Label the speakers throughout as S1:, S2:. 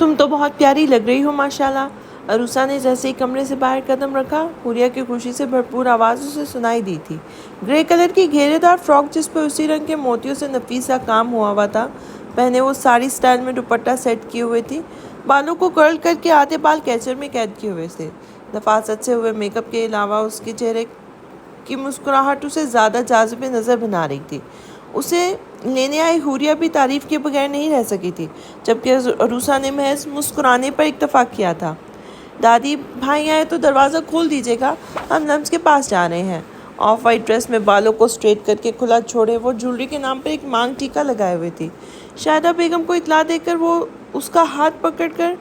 S1: تم تو بہت پیاری لگ رہی ہو ماشاءاللہ۔ عروسہ نے جیسے ہی کمرے سے باہر قدم رکھا، حوریہ کی خوشی سے بھرپور آواز اسے سنائی دی تھی۔ گرے کلر کی گھیرے دار فراک جس پہ اسی رنگ کے موتیوں سے نفیس سا کام ہوا تھا پہنے، وہ ساڑی سٹائل میں دوپٹہ سیٹ کیے ہوئے تھی۔ بالوں کو کرل کر کے آدھے بال کیچر میں قید کیے ہوئے تھے۔ نفاست سے ہوئے میک اپ کے علاوہ اس کے چہرے کی مسکراہٹ اسے زیادہ جاذب نظر بنا رہی تھی۔ اسے لینے آئی حوریہ بھی تعریف کے بغیر نہیں رہ سکی تھی، جبکہ عروسہ نے محض مسکرانے پر اکتفا کیا تھا۔ دادی بھائی آئے تو دروازہ کھول دیجیے گا، ہم لمس کے پاس جا رہے ہیں۔ آف وائٹ ڈریس میں بالوں کو اسٹریٹ کر کے کھلا چھوڑے وہ جولری کے نام پر ایک مانگ ٹیکا لگائے ہوئے تھی۔ شاہدہ بیگم کو اطلاع دے کر وہ اس کا ہاتھ پکڑ کر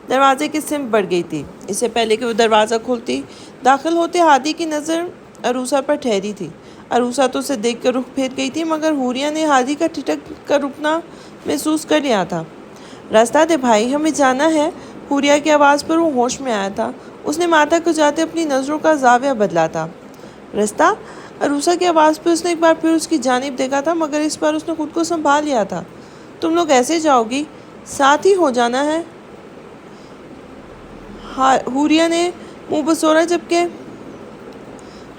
S1: دروازے کی سمت بڑھ گئی تھی۔ اس سے پہلے کہ وہ دروازہ کھولتی، داخل ہوتے ہادی کی نظر عروسہ پر ٹھہری تھی۔ عروسہ تو اسے دیکھ کر رخ پھیر گئی تھی، مگر حوریہ نے ہادی کا ٹھٹک کر رکنا محسوس کر لیا تھا۔ راستہ دے بھائی، ہمیں جانا ہے۔ حوریہ کی آواز پر وہ ہوش میں آیا تھا۔ اس نے ماتھا کھجاتے اپنی نظروں کا زاویہ بدلا تھا۔ راستہ؟ عروسہ کی آواز پر اس نے ایک بار پھر اس کی جانب دیکھا تھا، مگر اس بار اس نے خود کو سنبھال لیا تھا۔ تم لوگ ایسے جاؤ گی؟ ساتھ ہی ہو جانا ہے۔ حوریہ نے منہ بسوڑا، جبکہ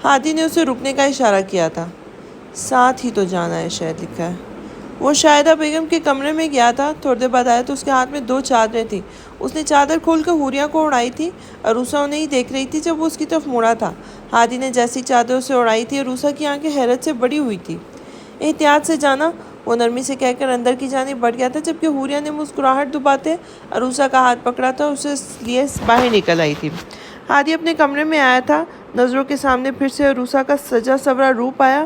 S1: ہادی نے اسے رکنے کا اشارہ کیا تھا۔ ساتھ ہی تو جانا ہے شاید لکھا ہے۔ وہ شاہدہ بیگم کے کمرے میں گیا تھا۔ تھوڑی دیر بعد آیا تو اس کے ہاتھ میں 2 چادریں تھیں۔ اس نے چادر کھول کر حوریہ کو اڑائی تھی۔ عروسہ انہیں ہی دیکھ رہی تھی جب وہ اس کی طرف مڑا تھا۔ ہادی نے جیسی چادر اسے اڑائی تھی، عروسہ کی آنکھیں حیرت سے بڑی ہوئی تھی۔ احتیاط سے جانا، وہ نرمی سے کہہ کر اندر کی جانب بڑھ گیا تھا، جبکہ حوریہ نے مسکراہٹ دباتے عروسہ کا ہاتھ پکڑا تھا، اسے لیے باہر نکل آئی تھی۔ ہادی اپنے کمرے میں آیا تھا۔ نظروں کے سامنے پھر سے عروسہ کا سجا سورا روپ آیا۔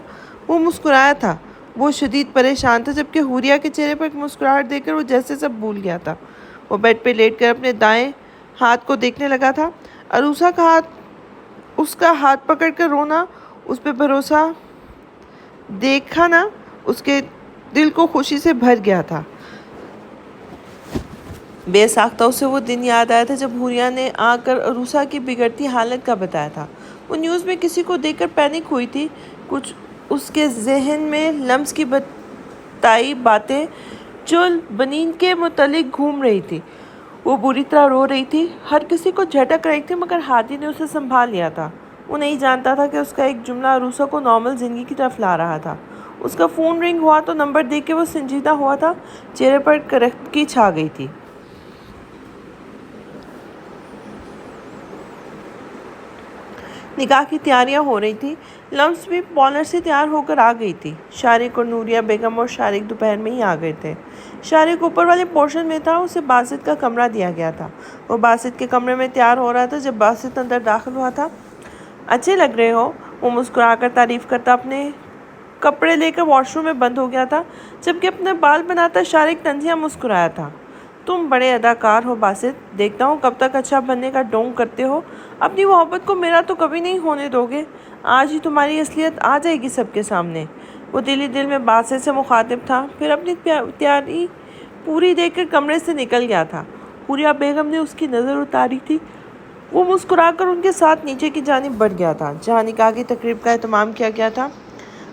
S1: وہ مسکرایا تھا، وہ شدید پریشان تھا، جبکہ حوریہ کے چہرے پر ایک مسکراہٹ دیکھ کر وہ جیسے سب بھول گیا تھا۔ وہ بیڈ پہ لیٹ کر اپنے دائیں ہاتھ کو دیکھنے لگا تھا۔ عروسہ کا ہاتھ، اس کا ہاتھ پکڑ کر رونا، اس پہ بھروسہ دیکھا نا، اس کے دل کو خوشی سے بھر گیا تھا۔ بے ساختہ اسے وہ دن یاد آیا تھا جب حوریہ نے آ کر عروسہ کی بگڑتی حالت کا بتایا تھا۔ وہ نیوز میں کسی کو دیکھ کر پینک ہوئی تھی۔ کچھ اس کے ذہن میں لمس کی بتائی باتیں جو بنین کے متعلق گھوم رہی تھی۔ وہ بری طرح رو رہی تھی، ہر کسی کو جھٹک رہی تھی، مگر ہادی نے اسے سنبھال لیا تھا۔ وہ نہیں جانتا تھا کہ اس کا ایک جملہ عروسہ کو نارمل زندگی کی طرف لا رہا تھا۔ اس کا فون رنگ ہوا تو نمبر دیکھ کے وہ سنجیدہ ہوا تھا، چہرے پر کرختگی چھا گئی تھی۔ نکاح کی تیاریاں ہو رہی تھی۔ لمس بھی پارلر سے تیار ہو کر آ گئی تھی۔ شارق اور نوریہ بیگم اور شارق دوپہر میں ہی آ گئے تھے۔ شارق اوپر والے پورشن میں تھا، اسے باسط کا کمرہ دیا گیا تھا۔ وہ باسط کے کمرے میں تیار ہو رہا تھا جب باسط اندر داخل ہوا تھا۔ اچھے لگ رہے ہو، وہ مسکرا کر تعریف کرتا اپنے کپڑے لے کر واش روم میں بند ہو گیا تھا، جبکہ اپنے بال بناتا شارق طنزیہ مسکرایا تھا۔ تم بڑے اداکار ہو باسط، دیکھتا ہوں کب تک اچھا بننے کا ڈھونگ کرتے ہو۔ اپنی محبت کو میرا تو کبھی نہیں ہونے دو گے، آج ہی تمہاری اصلیت آ جائے گی سب کے سامنے۔ وہ دل ہی دل میں باسط سے مخاطب تھا، پھر اپنی تیاری پوری دیکھ کر کمرے سے نکل گیا تھا۔ حوریہ بیگم نے اس کی نظر اتاری تھی۔ وہ مسکرا کر ان کے ساتھ نیچے کی جانب بڑھ گیا تھا، جہاں نکاح کی تقریب کا اہتمام کیا گیا تھا۔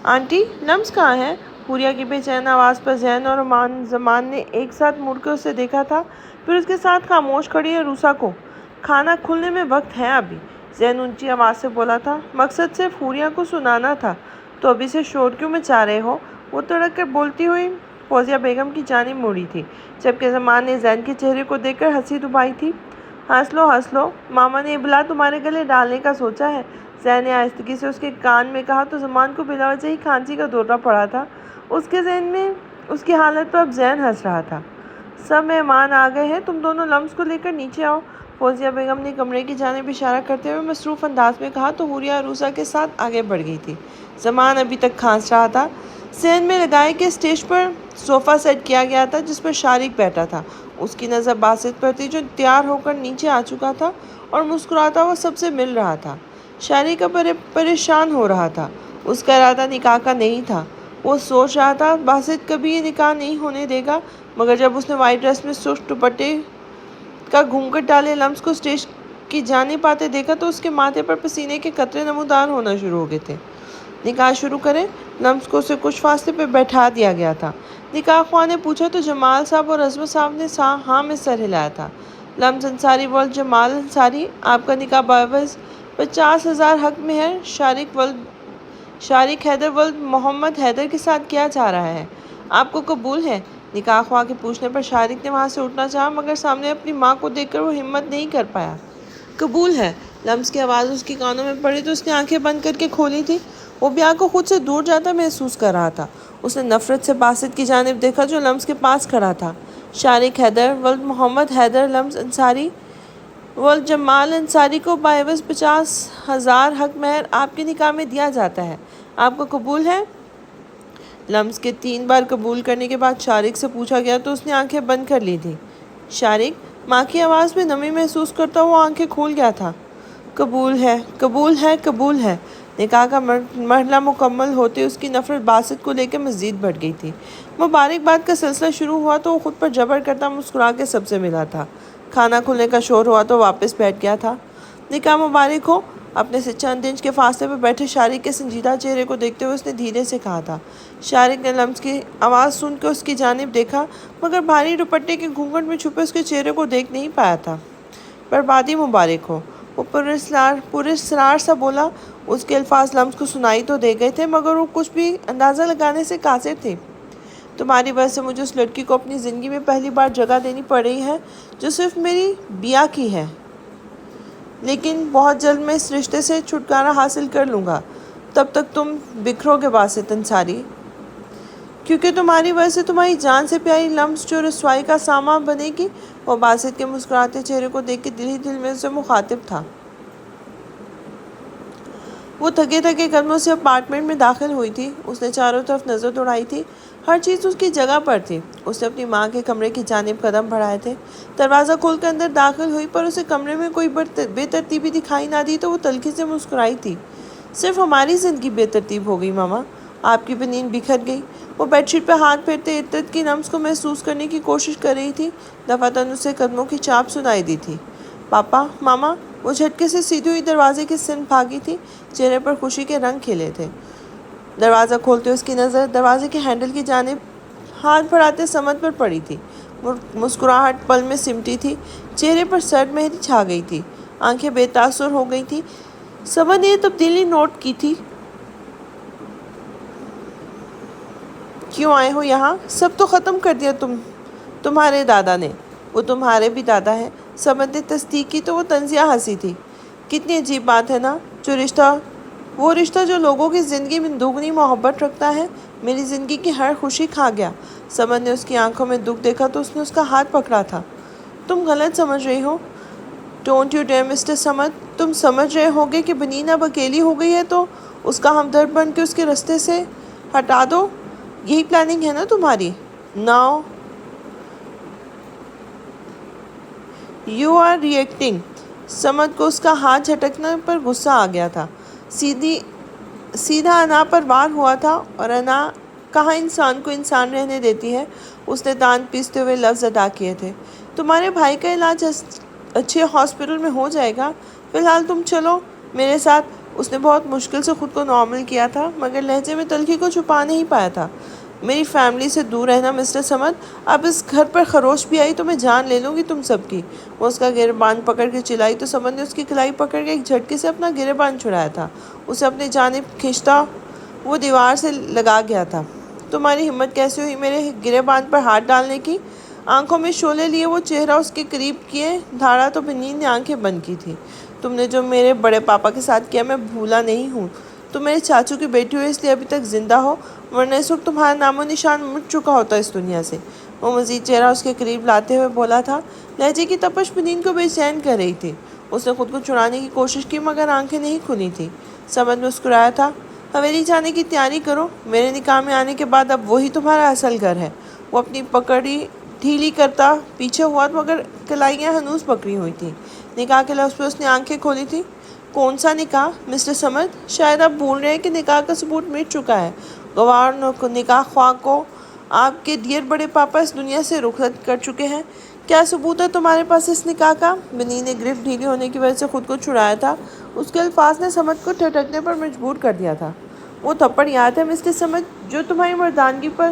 S1: آنٹی، لمس کہاں ہے؟ حوریہ کی بے چین آواز پر زین اور زمان نے ایک ساتھ مڑ کر اسے دیکھا تھا، پھر اس کے ساتھ خاموش کھڑی عروسہ کو۔ کھانا کھلنے میں وقت ہے ابھی، زین اونچی آواز سے بولا تھا۔ مقصد صرف حوریہ کو سنانا تھا، تو ابھی سے شور کیوں مچا رہے ہو؟ وہ تڑک کر بولتی ہوئی فوزیہ بیگم کی جانب مڑی تھی، جبکہ زمان نے زین کے چہرے کو دیکھ کر ہنسی دبائی تھی۔ ہنس لو، ماما نے یہ بلا تمہارے گلے ڈالنے کا سوچا ہے، زین نے آہستگی سے اس کے کان میں کہا تو زمان کو بلا وجہ ہی کھانسی کا دورہ پڑا تھا۔ اس کے ذہن میں اس کی حالت پر اب زین ہنس رہا تھا۔ سب مہمان آ گئے ہیں، تم دونوں لمس کو لے کر نیچے آؤ، فوزیہ بیگم نے کمرے کی جانب اشارہ کرتے ہوئے مصروف انداز میں کہا تو حوریہ عروسہ کے ساتھ آگے بڑھ گئی تھی۔ زمان ابھی تک کھانس رہا تھا۔ ذہن میں لگائے کہ اسٹیج پر صوفہ سیٹ کیا گیا تھا جس پر شارق بیٹھا تھا۔ اس کی نظر باسط پر تھی جو تیار ہو کر نیچے آ چکا تھا اور مسکراتا ہوا سب سے مل رہا تھا۔ شارق اب پریشان ہو رہا تھا، اس کا ارادہ نکاح کا نہیں تھا۔ وہ سوچ رہا تھا باسط کبھی یہ نکاح نہیں ہونے دے گا، مگر جب اس نے وائٹ ڈریس میں سرخ دوپٹے کا گھونگھٹ ڈالے لمس کو اسٹیج کی جانب آتے دیکھا تو اس کے ماتھے پر پسینے کے قطرے نمودار ہونا شروع ہو گئے تھے۔ نکاح شروع کریں، لمس کو اسے کچھ فاصلے پہ بیٹھا دیا گیا تھا۔ نکاح خواہ نے پوچھا تو جمال صاحب اور عظمت صاحب نے ہاں میں سر ہلایا تھا۔ لمز انصاری ولد جمال انصاری، آپ کا نکاح بعوض 50,000 حق مہر شارق حیدر ولد محمد حیدر کے ساتھ کیا جا رہا ہے، آپ کو قبول ہے؟ نکاح خواہ کے پوچھنے پر شارق نے وہاں سے اٹھنا چاہا، مگر سامنے اپنی ماں کو دیکھ کر وہ ہمت نہیں کر پایا۔ قبول ہے۔ لمز کی آواز اس کی کانوں میں پڑی تو اس نے آنکھیں بند کر کے کھولی تھی۔ وہ بیاہ کو خود سے دور جاتا محسوس کر رہا تھا۔ اس نے نفرت سے باسط کی جانب دیکھا جو لمز کے پاس کھڑا تھا۔ شارق حیدر ولد محمد حیدر لمز انصاری ولد جمال انصاری کو بعوض 50,000 حق مہر آپ کے نکاح میں دیا جاتا ہے، آپ کو قبول ہے؟ لمز کے 3 بار قبول کرنے کے بعد شارق سے پوچھا گیا تو اس نے آنکھیں بند کر لی تھی۔ شارق ماں کی آواز میں نمی محسوس کرتا ہوا آنکھیں کھول گیا تھا۔ قبول ہے، قبول ہے، قبول ہے۔ نکاح کا مرحلہ مکمل ہوتے اس کی نفرت باسط کو لے کے مزید بڑھ گئی تھی۔ مبارکباد کا سلسلہ شروع ہوا تو وہ خود پر جبر کرتا مسکرا کے سب سے ملا تھا۔ کھانا کھلنے کا شور ہوا تو واپس بیٹھ گیا تھا۔ نکاح مبارک ہو، اپنے سے چند انچ کے فاصلے پر بیٹھے شارق کے سنجیدہ چہرے کو دیکھتے ہوئے اس نے دھیرے سے کہا تھا۔ شارق نے لمز کی آواز سن کے اس کی جانب دیکھا، مگر بھاری دوپٹے کے گھونگھٹ میں چھپے اس کے چہرے کو دیکھ نہیں پایا تھا۔ بربادی مبارک ہو، وہ پراسرار سا بولا۔ اس کے الفاظ لمز کو سنائی تو دے گئے تھے، مگر وہ کچھ بھی اندازہ لگانے سے قاصر تھے۔ تمہاری وجہ سے مجھے اس لڑکی کو اپنی زندگی میں پہلی بار جگہ دینی پڑ رہی ہے جو صرف میری بیاہ کی ہے، لیکن بہت جلد میں اس رشتے سے چھٹکارا حاصل کر لوں گا۔ تب تک تم بکھرو گے باسط انصاری، کیونکہ تمہاری وجہ سے تمہاری جان سے پیاری لمز جو رسوائی کا سامان بنے گی۔ وہ باسط کے مسکراتے چہرے کو دیکھ کے دل ہی دل میں اسے مخاطب تھا۔ وہ تھکے تھکے قدموں سے اپارٹمنٹ میں داخل ہوئی تھی۔ اس نے چاروں طرف نظر دوڑائی تھی، ہر چیز اس کی جگہ پر تھی۔ اس نے اپنی ماں کے کمرے کی جانب قدم بڑھائے تھے۔ دروازہ کھول کر اندر داخل ہوئی پر اسے کمرے میں کوئی بے ترتیبی دکھائی نہ دی تو وہ تلخی سے مسکرائی تھی۔ صرف ہماری زندگی بے ترتیب ہو گئی ماما، آپ کی بنین بکھر گئی۔ وہ بیڈ شیٹ پہ ہاتھ پھیرتے عطرت کی لمس کو محسوس کرنے کی کوشش کر رہی تھی۔ دفعتاً اسے قدموں کی چاپ سنائی دی تھی۔ پاپا، ماما، وہ جھٹکے سے سیدھی ہوئی دروازے کی سمت بھاگی تھی، چہرے پر خوشی کے رنگ کھلے تھے۔ دروازہ کھولتے اس کی نظر دروازے کے ہینڈل کی جانب ہاتھ بڑھاتے سمت پر پڑی تھی۔ مسکراہٹ پل میں سمٹی تھی، چہرے پر سرد مہری چھا گئی تھی، آنکھیں بے تاثر ہو گئی تھی۔ سمت نے یہ تبدیلی نوٹ کی تھی۔ کیوں آئے ہو یہاں؟ سب تو ختم کر دیا تمہارے دادا نے۔ وہ تمہارے بھی دادا ہیں، سمت نے تصدیق کی تو وہ طنزیہ ہنسی تھی۔ کتنی عجیب بات ہے نا، وہ رشتہ جو لوگوں کی زندگی میں دگنی محبت رکھتا ہے، میری زندگی کی ہر خوشی کھا گیا۔ سمت نے اس کی آنکھوں میں دکھ دیکھا تو اس نے اس کا ہاتھ پکڑا تھا۔ تم غلط سمجھ رہی ہو۔ ڈونٹ یو ڈیئر مسٹر سمت، تم سمجھ رہے ہوگے کہ بنین اب اکیلی ہو گئی ہے تو اس کا ہمدرد بن کے اس کے راستے سے ہٹا دو، یہی پلاننگ ہے نا تمہاری؟ Now you are reacting. سمت کو اس کا ہاتھ جھٹکنے پر غصہ آ گیا تھا۔ سیدھا انا پر وار ہوا تھا، اور انا کہاں انسان کو انسان رہنے دیتی ہے۔ اس نے دانت پیستے ہوئے لفظ ادا کیے تھے۔ تمہارے بھائی کا علاج اچھے ہاسپٹل میں ہو جائے گا، فی الحال تم چلو میرے ساتھ۔ اس نے بہت مشکل سے خود کو نارمل کیا تھا، مگر لہجے میں تلخی کو چھپا نہیں پایا تھا۔ میری فیملی سے دور رہنا مسٹر سمت، اب اس گھر پر خروش بھی آئی تو میں جان لے لوں گی تم سب کی۔ وہ اس کا گریبان پکڑ کے چلائی تو سمت نے اس کی کلائی پکڑ کے ایک جھٹکے سے اپنا گریبان چھڑایا تھا۔ اسے اپنی جانب کھینچتا وہ دیوار سے لگا گیا تھا۔ تمہاری ہمت کیسے ہوئی میرے گریبان پر ہاتھ ڈالنے کی؟ آنکھوں میں شعلے لیے وہ چہرہ اس کے قریب کیے دھاڑا تو بنین نے آنکھیں بند کی تھی۔ تم نے جو میرے بڑے پاپا کے ساتھ کیا میں بھولا نہیں ہوں۔ تم میرے چاچو کی بیٹی ہو اس لیے ابھی تک زندہ ہو، ورنہ اس وقت تمہارا نام و نشان مٹ چکا ہوتا اس دنیا سے۔ وہ مزید چہرہ اس کے قریب لاتے ہوئے بولا تھا۔ لہجے کی تپش بنین کو بے چین کر رہی تھی۔ اس نے خود کو چھڑانے کی کوشش کی، مگر آنکھیں نہیں کھلی تھیں۔ سمت مسکرایا تھا۔ حویلی جانے کی تیاری کرو، میرے نکاح میں آنے کے بعد اب وہی تمہارا اصل گھر ہے۔ وہ اپنی پکڑی ڈھیلی کرتا پیچھے ہوا مگر کلائیاں ہنوز پکڑی ہوئی تھیں۔ نکاح کے لفظ پہ اس نے آنکھیں کھولی تھی۔ کون سا نکاح مسٹر سمت؟ شاید آپ بھول رہے ہیں کہ نکاح کا ثبوت مٹ چکا ہے۔ گواہ اور نکاح خواہ کو آپ کے ڈیئر بڑے پاپا اس دنیا سے رخصت کر چکے ہیں۔ کیا ثبوت ہے تمہارے پاس اس نکاح کا؟ بنی نے گرفت ڈھیلی ہونے کی وجہ سے خود کو چھڑایا تھا۔ اس کے الفاظ نے سمت کو ٹھٹکنے پر مجبور کر دیا تھا۔ وہ تھپڑ یاد ہے مسٹر سمت جو تمہاری مردانگی پر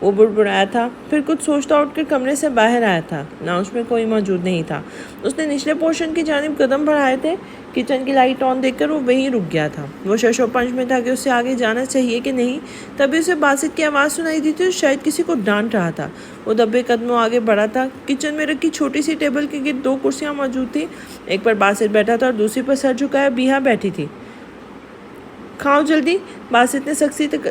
S1: وہ بڑبڑایا تھا، پھر کچھ سوچتا اٹھ کر کمرے سے باہر آیا تھا۔ لاؤنج میں کوئی موجود نہیں تھا۔ اس نے نچلے پورشن کی جانب قدم بڑھائے تھے۔ کچن کی لائٹ آن دیکھ کر وہ وہیں رک گیا تھا۔ وہ شش و پنج میں تھا کہ اسے آگے جانا چاہیے کہ نہیں، تبھی اسے باسط کی آواز سنائی دی تھی اور شاید کسی کو ڈانٹ رہا تھا۔ وہ دبے قدموں آگے بڑھا تھا۔ کچن میں رکھی چھوٹی سی ٹیبل کے گرد 2 کرسیاں موجود تھیں۔ ایک پر باسط بیٹھا تھا اور دوسری پر سر جھکائے بیہا بیٹھی تھی۔ کھاؤ جلدی، باسط نے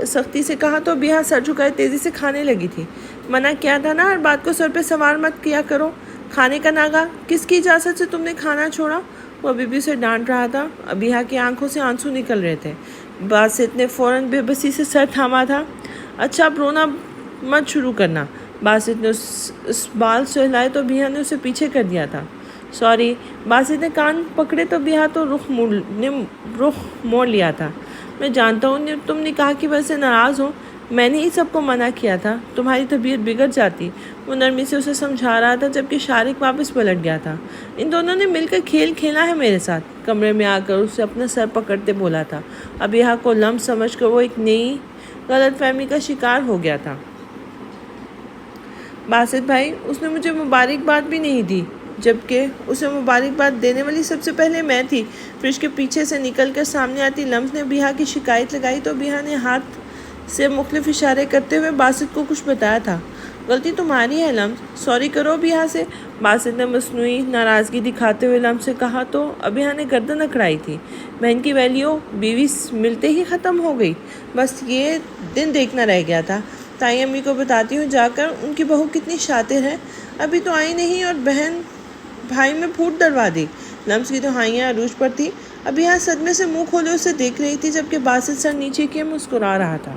S1: سختی سے کہا تو بیہا سر جھکائے تیزی سے کھانے لگی تھی۔ منع کیا تھا نا، ہر بات کو سر پہ سوار مت کیا کرو۔ کھانے کا ناغہ، کس کی اجازت سے تم نے کھانا چھوڑا؟ وہ ابھی بھی اسے ڈانٹ رہا تھا۔ بیہا کی آنکھوں سے آنسو نکل رہے تھے۔ باسط نے فوراً بے بسی سے سر تھاما تھا۔ اچھا اب رونا مت شروع کرنا۔ باسط نے اس بال سہلائے تو بیہا نے اسے پیچھے کر دیا تھا۔ سوری۔ باسط نے کان پکڑے تو بیہا تو رخ موڑ لیا تھا۔ میں جانتا ہوں تم نکاح کی وجہ سے ناراض ہو، میں نے ہی سب کو منع کیا تھا، تمہاری طبیعت بگڑ جاتی۔ وہ نرمی سے اسے سمجھا رہا تھا جبکہ شارق واپس پلٹ گیا تھا۔ ان دونوں نے مل کر کھیل کھیلا ہے میرے ساتھ، کمرے میں آ کر اسے اپنا سر پکڑتے بولا تھا۔ ابیہا کو لمس سمجھ کر وہ ایک نئی غلط فہمی کا شکار ہو گیا تھا۔ باسط بھائی، اس نے مجھے مبارکباد بھی نہیں دی، جبکہ اسے مبارکباد دینے والی سب سے پہلے میں تھی۔ فرش کے پیچھے سے نکل کر سامنے آتی لمس نے بیہا کی شکایت لگائی تو بیہا نے ہاتھ سے مختلف اشارے کرتے ہوئے باسط کو کچھ بتایا تھا۔ غلطی تمہاری ہے لمس، سوری کرو بیہا سے، باسط نے مصنوعی ناراضگی دکھاتے ہوئے لمس سے کہا تو بیہا نے گردن اکڑائی تھی۔ بہن کی ویلیو بیوی ملتے ہی ختم ہو گئی، بس یہ دن دیکھنا رہ گیا تھا۔ تائی امی کو بتاتی ہوں جا کر ان کی بہو کتنی شاطر ہے، ابھی تو آئی نہیں اور بہن بھائی میں پھوٹ ڈلوا دی۔ لمس کی دہائیاں عروج پر تھی۔ ابیہا صدمے سے منہ کھولے اسے دیکھ رہی تھی جبکہ باسط سر نیچے کیے مسکرا رہا تھا۔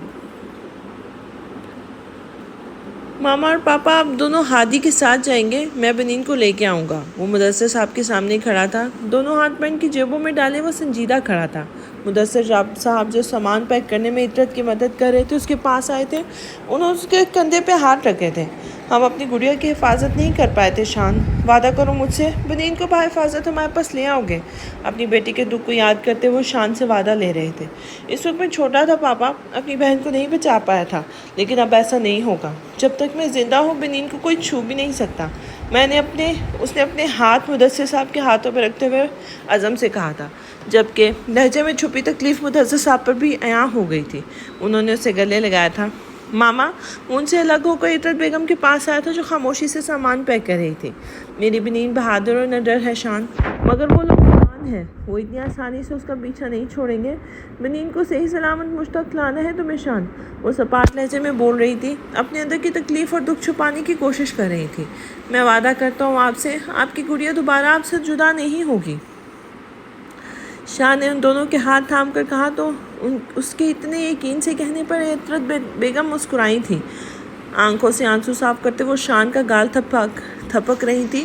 S1: ماما اور پاپا اب دونوں ہادی کے ساتھ جائیں گے، میں بنین کو لے کے آؤں گا۔ وہ مدثر صاحب کے سامنے کھڑا تھا، دونوں ہاتھ پینٹ کی جیبوں میں ڈالے وہ سنجیدہ کھڑا تھا۔ مدثر صاحب جو سامان پیک کرنے میں عطرت کی مدد کر رہے تھے اس کے پاس آئے تھے۔ انہوں نے اس کے کندھے پہ ہاتھ رکھے تھے۔ ہم اپنی گڑیا کی حفاظت نہیں کر پائے تھے شان، وعدہ کرو مجھ سے بنین کو بحفاظت ہمارے پاس لے آؤ گے۔ اپنی بیٹی کے دکھ کو یاد کرتے وہ شان سے وعدہ لے رہے تھے۔ اس وقت میں چھوٹا تھا پاپا، اپنی بہن کو نہیں بچا پایا تھا، لیکن اب ایسا نہیں ہوگا۔ جب تک میں زندہ ہوں بنین کو کوئی چھو بھی نہیں سکتا۔ اس نے اپنے ہاتھ مدثر صاحب کے ہاتھوں پہ رکھتے ہوئے عزم سے کہا تھا، جبکہ لہجے میں چھپی تکلیف مدثر صاحب پر بھی عیاں ہو گئی تھی۔ انہوں نے اسے گلے لگایا تھا۔ ماما ان سے الگ ہو کر عطرت بیگم کے پاس آیا تھا جو خاموشی سے سامان پیک کر رہی تھی۔ میری بنین بہادر اور نڈر ہے شان، مگر وہ لوگ جوان ہیں، وہ اتنی آسانی سے اس کا پیچھا نہیں چھوڑیں گے۔ بنین کو صحیح سلامت مجھ تک لانا ہے تمہیں شان، وہ سپاٹ لہجے میں بول رہی تھی، اپنے اندر کی تکلیف اور دکھ چھپانے کی کوشش کر رہی تھی۔ میں وعدہ کرتا ہوں آپ سے، آپ کی گڑیا دوبارہ آپ سے جدا نہیں ہوگی۔ شاہ نے ان دونوں کے ہاتھ تھام کر کہا تو اس کے اتنے یقین سے کہنے پر عطرت بیگم مسکرائی تھی۔ آنکھوں سے آنسو صاف کرتے وہ شان کا گال تھپک رہی تھی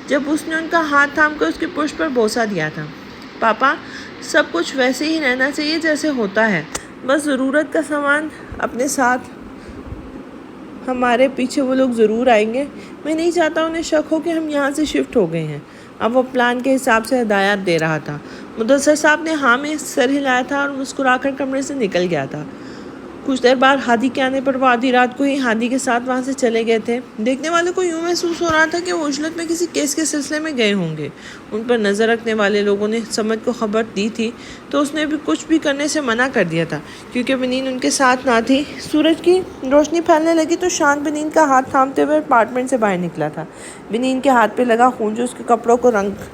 S1: جب اس نے ان کا ہاتھ تھام کر اس کی پشت پر بوسہ دیا تھا۔ پاپا سب کچھ ویسے ہی رہنا چاہیے جیسے ہوتا ہے، بس ضرورت کا سامان اپنے ساتھ ہمارے پیچھے وہ لوگ ضرور آئیں گے۔ میں نہیں چاہتا انہیں شک ہو کہ ہم یہاں سے شفٹ ہو گئے ہیں۔ اب وہ پلان کے حساب سے ہدایات دے رہا تھا۔ مدثر صاحب نے ہاں میں سر ہلایا تھا اور مسکرا کر کمرے سے نکل گیا تھا۔ کچھ دیر بعد ہادی کے آنے پر وہ آدھی رات کو ہی ہادی کے ساتھ وہاں سے چلے گئے تھے۔ دیکھنے والوں کو یوں محسوس ہو رہا تھا کہ وہ عجلت میں کسی کیس کے سلسلے میں گئے ہوں گے۔ ان پر نظر رکھنے والے لوگوں نے سمجھ کو خبر دی تھی تو اس نے بھی کچھ بھی کرنے سے منع کر دیا تھا کیونکہ بنین ان کے ساتھ نہ تھی۔ سورج کی روشنی پھیلنے لگی تو شان بنین کا ہاتھ تھامتے ہوئے اپارٹمنٹ سے باہر نکلا تھا۔ بنین کے ہاتھ پہ لگا خون جو اس کے کپڑوں کو رنگ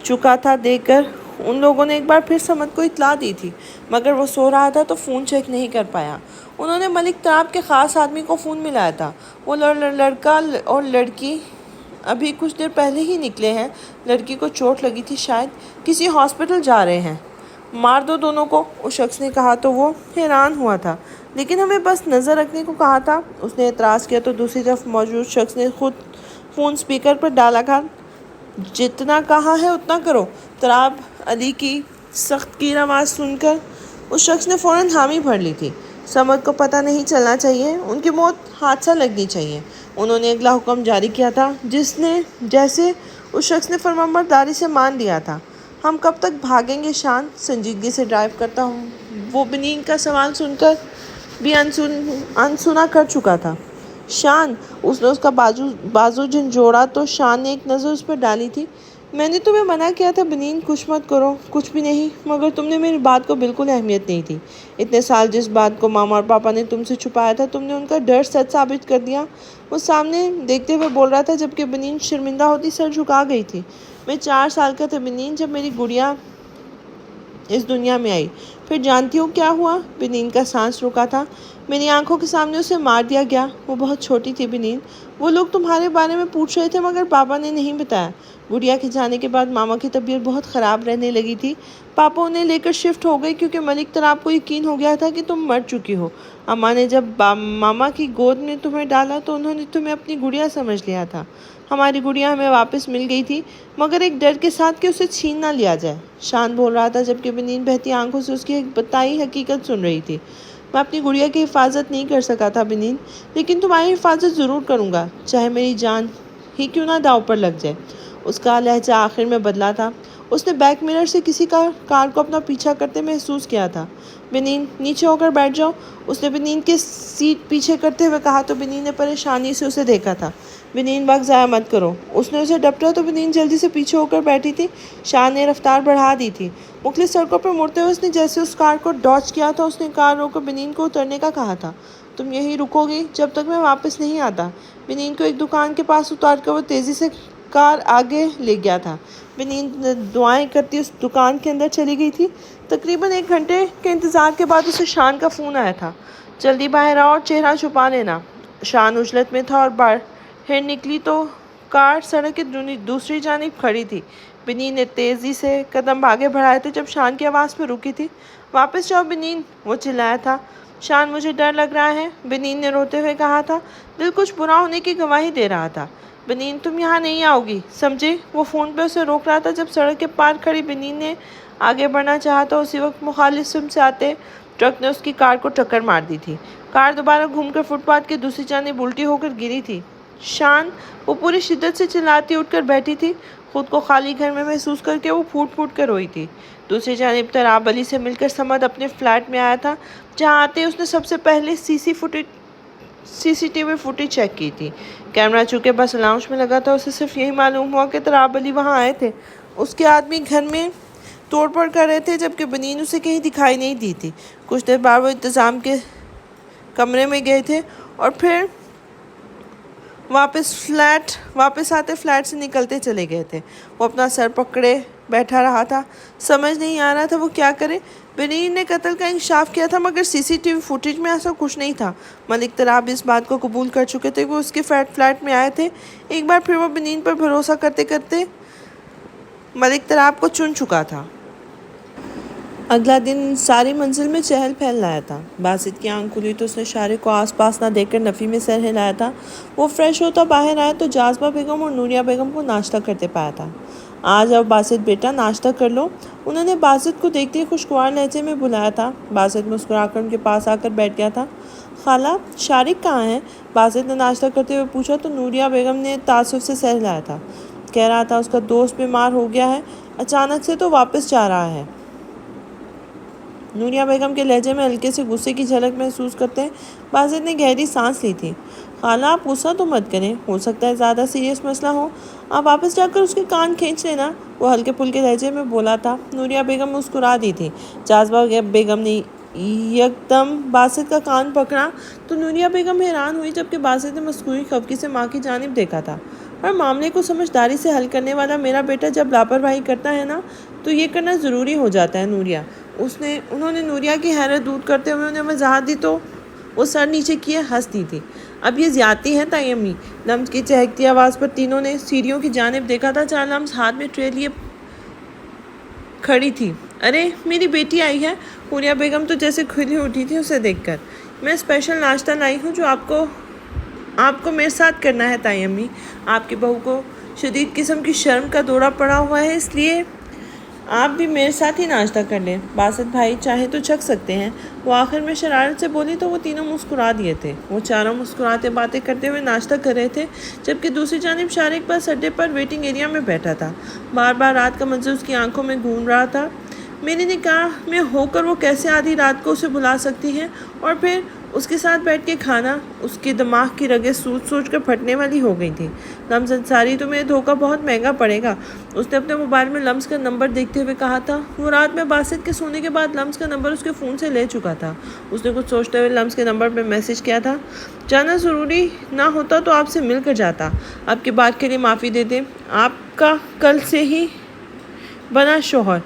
S1: چکا تھا دیکھ کر ان لوگوں نے ایک بار پھر سمجھ کو اطلاع دی تھی، مگر وہ سو رہا تھا تو فون چیک نہیں کر پایا۔ انہوں نے ملک تراب کے خاص آدمی کو فون ملایا تھا۔ وہ لڑکا اور لڑکی ابھی کچھ دیر پہلے ہی نکلے ہیں۔ لڑکی کو چوٹ لگی تھی، شاید کسی ہاسپٹل جا رہے ہیں۔ مار دو دونوں کو، اس شخص نے کہا تو وہ حیران ہوا تھا، لیکن ہمیں بس نظر رکھنے کو کہا تھا۔ اس نے اعتراض کیا تو دوسری طرف موجود شخص نے خود فون سپیکر پر ڈالا کہا، جتنا کہا ہے اتنا کرو۔ تراب علی کی سخت کی آواز سن کر اس شخص نے فوراً حامی بھر لی تھی۔ سمجھ کو پتہ نہیں چلنا چاہیے، ان کی موت حادثہ لگنی چاہیے۔ انہوں نے اگلا حکم جاری کیا تھا جیسے اس شخص نے فرمانبرداری سے مان لیا تھا۔ ہم کب تک بھاگیں گے شان، سنجیدگی سے ڈرائیو کرتا ہوں وہ بنین کا سوال سن کر بھی انسنا کر چکا تھا۔ شان، اس نے اس کا بازو جھنجھوڑا تو شان نے ایک نظر اس پر ڈالی تھی۔ میں نے تمہیں منع کیا تھا بنین، کچھ مت کرو۔ کچھ بھی نہیں، مگر تم نے میری بات کو بالکل اہمیت نہیں دی۔ اتنے سال جس بات کو ماما اور پاپا نے تم سے چھپایا تھا، تم نے ان کا ڈر سچ ثابت کر دیا۔ وہ سامنے دیکھتے ہوئے بول رہا تھا جبکہ بنین شرمندہ ہوتی سر جھکا گئی تھی۔ میں 4 سال کا تھا بنین جب میری گڑیا اس دنیا میں آئی۔ پھر جانتی ہو کیا ہوا؟ بنین کا سانس رکا تھا۔ میری آنکھوں کے سامنے اسے مار دیا گیا۔ وہ بہت چھوٹی تھی بنین۔ وہ لوگ تمہارے بارے میں پوچھ رہے تھے مگر پاپا نے نہیں بتایا۔ گڑیا کے جانے کے بعد ماما کی طبیعت بہت خراب رہنے لگی تھی۔ پاپا انہیں لے کر شفٹ ہو گئے کیونکہ ملک تراب کو یقین ہو گیا تھا کہ تم مر چکی ہو۔ اماں نے جب ماما کی گود میں تمہیں ڈالا تو انہوں نے تمہیں اپنی گڑیا سمجھ لیا تھا۔ ہماری گڑیا ہمیں واپس مل گئی تھی مگر ایک ڈر کے ساتھ کہ اسے چھین نہ لیا جائے، شان بول رہا تھا جبکہ بنین بہتی آنکھوں سے اس کی ایک بتائی حقیقت سن رہی تھی۔ میں اپنی گڑیا کی حفاظت نہیں کر سکا تھا بنین، لیکن تمہاری حفاظت ضرور کروں گا، چاہے میری جان ہی کیوں نہ داؤ پر لگ جائے۔ اس کا لہجہ آخر میں بدلا تھا۔ اس نے بیک مرر سے کسی کار کو اپنا پیچھا کرتے محسوس کیا تھا۔ بنین، نیچے ہو کر بیٹھ جاؤ، اس نے بنین کے سیٹ پیچھے کرتے ہوئے کہا تو بنین نے پریشانی سے اسے دیکھا تھا۔ بنین، وقت ضائع مت کرو۔ اس نے اسے ڈپٹا تو بنین جلدی سے پیچھے ہو کر بیٹھی تھی۔ شان نے رفتار بڑھا دی تھی۔ مختلف سڑکوں پر مڑتے ہوئے اس نے جیسے اس کار کو ڈاج کیا تھا۔ اس نے کار روک کر بنین کو اترنے کا کہا تھا۔ تم یہیں رکو گی جب تک میں واپس نہیں آتا۔ بنین کو ایک دکان کے پاس اتار کر وہ تیزی سے کار آگے لے گیا تھا۔ بنین دعائیں کرتی اس دکان کے اندر چلی گئی تھی۔ تقریباً 1 گھنٹے کے انتظار کے بعد اسے شان کا فون آیا تھا۔ جلدی باہر آؤ اور چہرہ چھپا لینا۔ شان عجلت میں تھا اور باہر نکلی تو کار سڑک کی دوسری جانب کھڑی تھی۔ بنین نے تیزی سے قدم آگے بڑھائے تھے جب شان کی آواز پہ رکی تھی۔ واپس جاؤ بنین، وہ چلایا تھا۔ شان، مجھے ڈر لگ رہا ہے، بنین نے روتے ہوئے کہا تھا۔ دل کچھ برا ہونے کی گواہی دے رہا تھا۔ بنین، تم یہاں نہیں آؤ گی، سمجھے؟ وہ فون پہ اسے روک رہا تھا۔ جب سڑک کے پار کھڑی بنین نے آگے بڑھنا چاہا تو اسی وقت مخالف سمت سے آتے ٹرک نے اس کی کار کو ٹکر مار دی تھی۔ کار دوبارہ گھوم کر فٹ پاتھ کی دوسری جانب الٹی ہو کر گری تھی۔ شان، وہ پوری شدت سے چلاتی اٹھ کر بیٹھی تھی۔ خود کو خالی گھر میں محسوس کر کے وہ پھوٹ پھوٹ کر روئی تھی۔ دوسری جانب تراب علی سے مل کر سمد اپنے فلیٹ میں آیا تھا، جہاں آتے اس نے سب سے پہلے C C T V footage check کی تھی۔ کیمرہ چونکہ بس لاؤنج میں لگا تھا، اسے صرف یہی معلوم ہوا کہ تراب علی وہاں آئے تھے۔ اس کے آدمی گھر میں توڑ پھوڑ کر رہے تھے جبکہ بنین اسے کہیں دکھائی نہیں دی تھی۔ کچھ دیر بعد وہ انتظام کے کمرے میں گئے تھے اور پھر واپس آتے فلیٹ سے نکلتے چلے گئے تھے۔ وہ اپنا سر پکڑے بیٹھا رہا تھا، سمجھ نہیں آ رہا تھا وہ کیا کرے۔ بنین نے قتل کا انکشاف کیا تھا مگر سی سی ٹی وی فوٹیج میں ایسا کچھ نہیں تھا۔ ملک تراب اس بات کو قبول کر چکے تھے کہ وہ اس کے فلیٹ میں آئے تھے۔ ایک بار پھر وہ بنین پر بھروسہ کرتے کرتے ملک تراب کو چن چکا تھا۔ اگلا دن ساری منزل میں چہل پہل لایا تھا۔ باسط کی آنکھ کھلی تو اس نے شارق کو آس پاس نہ دیکھ کر نفی میں سر ہلایا تھا۔ وہ فریش ہوتا باہر آیا تو جاذبہ بیگم اور نوریہ بیگم کو ناشتہ کرتے پایا تھا۔ آ جاؤ باسط بیٹا، ناشتہ کر لو، انہوں نے باسط کو دیکھتے ہی خوشگوار لہجے میں بلایا تھا۔ باسط مسکرا کر ان کے پاس آ کر بیٹھ گیا تھا۔ خالہ، شارق کہاں ہے؟ باسط نے ناشتہ کرتے ہوئے پوچھا تو نوریہ بیگم نے تعصب سے سر ہلایا تھا۔ کہہ رہا تھا اس کا دوست بیمار ہو گیا ہے اچانک سے تو واپس جا رہا ہے۔ نوریہ بیگم کے لہجے میں ہلکے سے غصے کی جھلک محسوس کرتے باسط نے گہری سانس لی تھی۔ خالہ، آپ غصہ تو مت کریں، ہو سکتا ہے زیادہ سیریس مسئلہ ہو، آپ واپس جا کر اس کے کان کھینچ لینا، وہ ہلکے پھلکے لہجے میں بولا تھا۔ نوریہ بیگم مسکرا دی تھی۔ جاذبہ بیگم نے یکدم باسط کا کان پکڑا تو نوریہ بیگم حیران ہوئی جبکہ باسط نے مسکوئی خفگی سے ماں کی جانب دیکھا تھا۔ اور معاملے کو سمجھداری سے حل کرنے والا میرا بیٹا جب لاپرواہی کرتا ہے نا تو یہ کرنا ضروری ہو جاتا ہے نوریہ۔ انہوں نے نوریہ کی حیرت دور کرتے ہوئے انہیں وضاحت دی تو وہ سر نیچے کیے ہنس دی تھی۔ اب یہ زیادتی ہے طائی امی، لمس کی چہکتی آواز پر تینوں نے سیڑھیوں کی جانب دیکھا تھا۔ 4 لمس ہاتھ میں ٹرے لیے کھڑی تھی۔ ارے میری بیٹی آئی ہے، نوریہ بیگم تو جیسے کھلی اٹھی تھی اسے دیکھ کر۔ میں اسپیشل ناشتہ لائی ہوں جو آپ کو میرے ساتھ کرنا ہے طائی امی۔ آپ کی بہو کو شدید قسم کی شرم کا دورہ پڑا ہوا ہے، اس لیے آپ بھی میرے ساتھ ہی ناشتہ کر لیں۔ باسط بھائی چاہے تو چھک سکتے ہیں، وہ آخر میں شرارت سے بولی تو وہ تینوں مسکرا دیے تھے۔ وہ چاروں مسکراتے باتیں کرتے ہوئے ناشتہ کر رہے تھے جبکہ دوسری جانب شارق بس اڈے پر ویٹنگ ایریا میں بیٹھا تھا۔ بار بار رات کا منظر اس کی آنکھوں میں گھوم رہا تھا۔ میرے نکاح میں ہو کر وہ کیسے آدھی رات کو اسے بلا سکتی ہے اور پھر اس کے ساتھ بیٹھ کے کھانا اس کے دماغ کی رگیں سوچ کر پھٹنے والی ہو گئی تھی۔ لمس انصاری، تمہیں دھوکہ بہت مہنگا پڑے گا، اس نے اپنے موبائل میں لمس کا نمبر دیکھتے ہوئے کہا تھا۔ وہ رات میں باسط کے سونے کے بعد لمس کا نمبر اس کے فون سے لے چکا تھا۔ اس نے کچھ سوچتے ہوئے لمس کے نمبر پہ میسج کیا تھا۔ جانا ضروری نہ ہوتا تو آپ سے مل کر جاتا، آپ کی بات کے لیے معافی دے دیں، آپ کا کل سے ہی بنا شوہر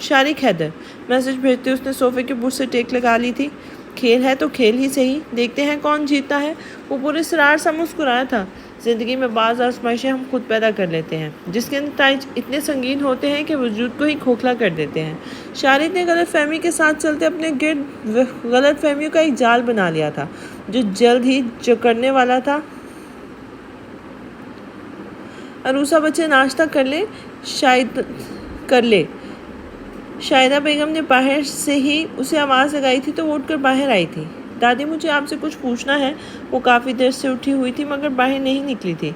S1: شارق حیدر۔ میسج بھیجتے اس نے صوفے کے برج سے ٹیک لگا لی تھی۔ کھیل ہے تو کھیل ہی صحیح، دیکھتے ہیں کون جیتتا ہے۔ وہ پورے اسرار سا مسکرایا تھا۔ زندگی میں بعض آزمائشیں ہم خود پیدا کر لیتے ہیں جس کے نتائج اتنے سنگین ہوتے ہیں کہ وجود کو ہی کھوکھلا کر دیتے ہیں۔ شارق نے غلط فہمی کے ساتھ چلتے اپنے گرد غلط فہمیوں کا ایک جال بنا لیا تھا جو جلد ہی جکڑنے والا تھا۔ عروسہ بچے ناشتہ کر لے۔ شاہدہ بیگم نے باہر سے ہی اسے آواز لگائی تھی تو وہ اٹھ کر باہر آئی تھی۔ دادی، مجھے آپ سے کچھ پوچھنا ہے۔ وہ کافی دیر سے اٹھی ہوئی تھی مگر باہر نہیں نکلی تھی۔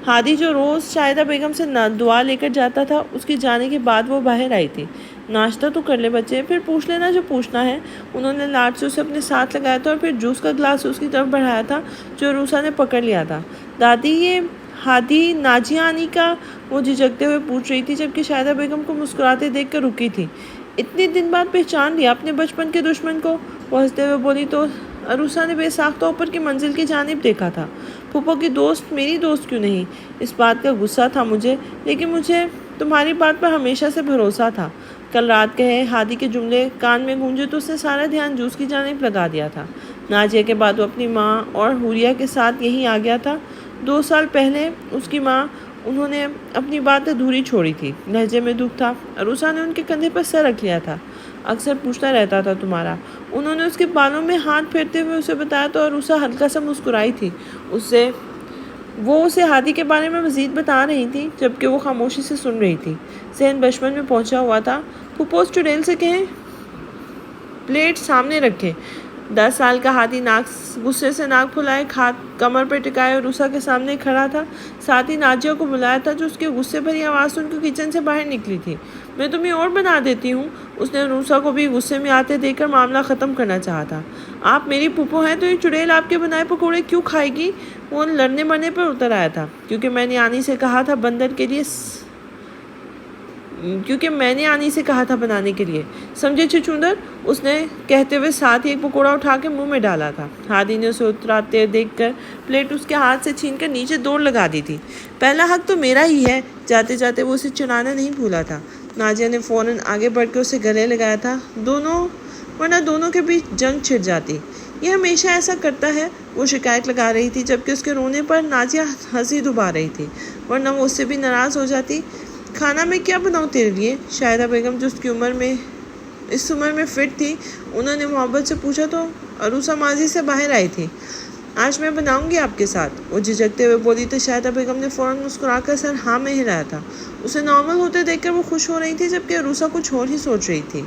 S1: ہادی جو روز شاہدہ بیگم سے دعا لے کر جاتا تھا، اس کی جانے کے بعد وہ باہر آئی تھی۔ ناشتہ تو کر لے بچے، پھر پوچھ لینا جو پوچھنا ہے۔ انہوں نے لاڈ سے اسے اپنے ساتھ لگایا تھا اور پھر جوس کا گلاس اس کی طرف بڑھایا تھا جو عروسہ نے پکڑ لیا تھا۔ دادی، یہ ہادی ناجیہ آنی کا؟ وہ جھجکتے ہوئے پوچھ رہی تھی جبکہ شاہدہ بیگم کو مسکراتے دیکھ کر رکی تھی۔ اتنے دن بعد پہچان لیا اپنے بچپن کے دشمن کو؟ وہ ہنستے ہوئے بولی تو عروسہ نے بے ساختہ اوپر کی منزل کی جانب دیکھا تھا۔ پھوپھو کی دوست میری دوست کیوں نہیں؟ اس بات کا غصہ تھا مجھے، لیکن مجھے تمہاری بات پر ہمیشہ سے بھروسہ تھا۔ کل رات کہے ہادی کے جملے کان میں گونجے تو اس نے سارا دھیان جوس کی جانب لگا دیا تھا۔ ناجیہ کے بعد وہ اپنی ماں اور حوریہ کے ساتھ یہیں آ گیا تھا۔ 2 سال پہلے اس کی ماں، انہوں نے اپنی بات ادھوری چھوڑی تھی۔ لہجے میں دکھ تھا۔ عروسہ نے ان کے کندھے پر سر رکھ لیا تھا۔ اکثر پوچھتا رہتا تھا تمہارا۔ انہوں نے اس کے بالوں میں ہاتھ پھیرتے ہوئے اسے بتایا تو عروسہ ہلکا سا مسکرائی تھی۔ وہ اسے ہادی کے بارے میں مزید بتا رہی تھی جبکہ وہ خاموشی سے سن رہی تھی۔ ذہن بچپن میں پہنچا ہوا تھا۔ پھوپھو اس چڑیل سے کہیں پلیٹ سامنے رکھے۔ 10 سال کا ہادی غصے سے ناک پھلائے کمر پر ٹکائے عروسہ کے سامنے کھڑا تھا۔ ساتھ ہی ناجیہ کو بلایا تھا جو اس کے غصے بھری آواز سن کر کچن سے باہر نکلی تھی۔ میں تمہیں اور بنا دیتی ہوں۔ اس نے عروسہ کو بھی غصے میں آتے دیکھ کر معاملہ ختم کرنا چاہا تھا۔ آپ میری پھوپھو ہیں تو یہ چڑیل آپ کے بنائے پکوڑے کیوں کھائے گی؟ وہ لڑنے مرنے پر اتر آیا تھا۔ کیونکہ میں نے آنی سے کہا تھا بنانے کے لیے، سمجھے چھچوندر؟ اس نے کہتے ہوئے ساتھ ہی ایک پکوڑا اٹھا کے منہ میں ڈالا تھا۔ ہادی نے اسے اتراتے دیکھ کر پلیٹ اس کے ہاتھ سے چھین کر نیچے دوڑ لگا دی تھی۔ پہلا حق تو میرا ہی ہے۔ جاتے جاتے وہ اسے چڑھانا نہیں بھولا تھا۔ ناجیہ نے فوراً آگے بڑھ کے اسے گلے لگایا تھا، ورنہ دونوں کے بیچ جنگ چھڑ جاتی۔ یہ ہمیشہ ایسا کرتا ہے، وہ شکایت لگا رہی تھی جبکہ اس کے رونے پر ناجیہ ہنسی دبا رہی تھی، ورنہ وہ اس سے بھی ناراض ہو جاتی۔ کھانا میں کیا بناؤں تیرے لیے؟ شاہدہ بیگم جو اس عمر میں فٹ تھی، انہوں نے محبت سے پوچھا تو عروسہ ماضی سے باہر آئی تھی۔ آج میں بناؤں گی آپ کے ساتھ، وہ جھجکتے ہوئے بولی تو شاہدہ بیگم نے فوراً مسکرا کر سر ہاں میں ہلایا تھا۔ اسے نارمل ہوتے دیکھ کر وہ خوش ہو رہی تھی جبکہ عروسہ کچھ اور ہی سوچ رہی تھی۔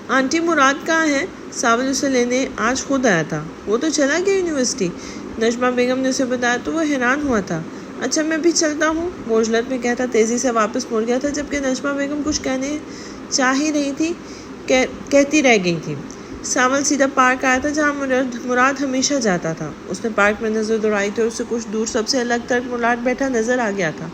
S1: آنٹی مراد کہاں ہے؟ ساول اسے لینے آج خود آیا تھا۔ وہ تو چلا گیا یونیورسٹی، نجمہ بیگم نے اسے بتایا تو وہ حیران ہوا تھا۔ اچھا میں بھی چلتا ہوں، وہ عجلت میں کہتا تیزی سے واپس مڑ گیا تھا جبکہ نجمہ بیگم کچھ کہنے چاہ ہی رہی تھی، کہتی رہ گئی تھی۔ ساول سیدھا پارک آیا تھا جہاں مراد ہمیشہ جاتا تھا۔ اس نے پارک میں نظر دوڑائی تو اس سے کچھ دور سب سے الگ ترک مراد بیٹھا نظر آ گیا تھا۔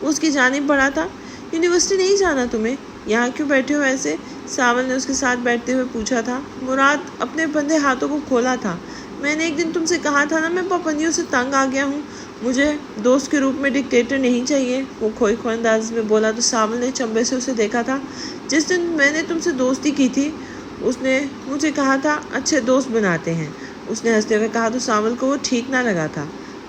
S1: وہ اس کی جانب بڑھا تھا۔ یونیورسٹی نہیں جانا تمہیں؟ یہاں کیوں بیٹھے ہو ایسے؟ ساول نے اس کے ساتھ بیٹھتے ہوئے پوچھا تھا۔ مراد اپنے بندھے ہاتھوں کو کھولا تھا۔ میں نے ایک دن تم سے کہا تھا نا، میں پابندیوں سے تنگ آ گیا ہوں، مجھے دوست کے روپ میں ڈکٹیٹر نہیں چاہیے۔ وہ کھوئی کھوئی انداز میں بولا تو ساول نے چمبے سے اسے دیکھا تھا۔ جس دن میں نے تم سے دوستی کی تھی، اس نے مجھے کہا تھا اچھے دوست بناتے ہیں، اس نے ہنستے ہوئے کہا تو ساول کو وہ ٹھیک نہ لگا تھا۔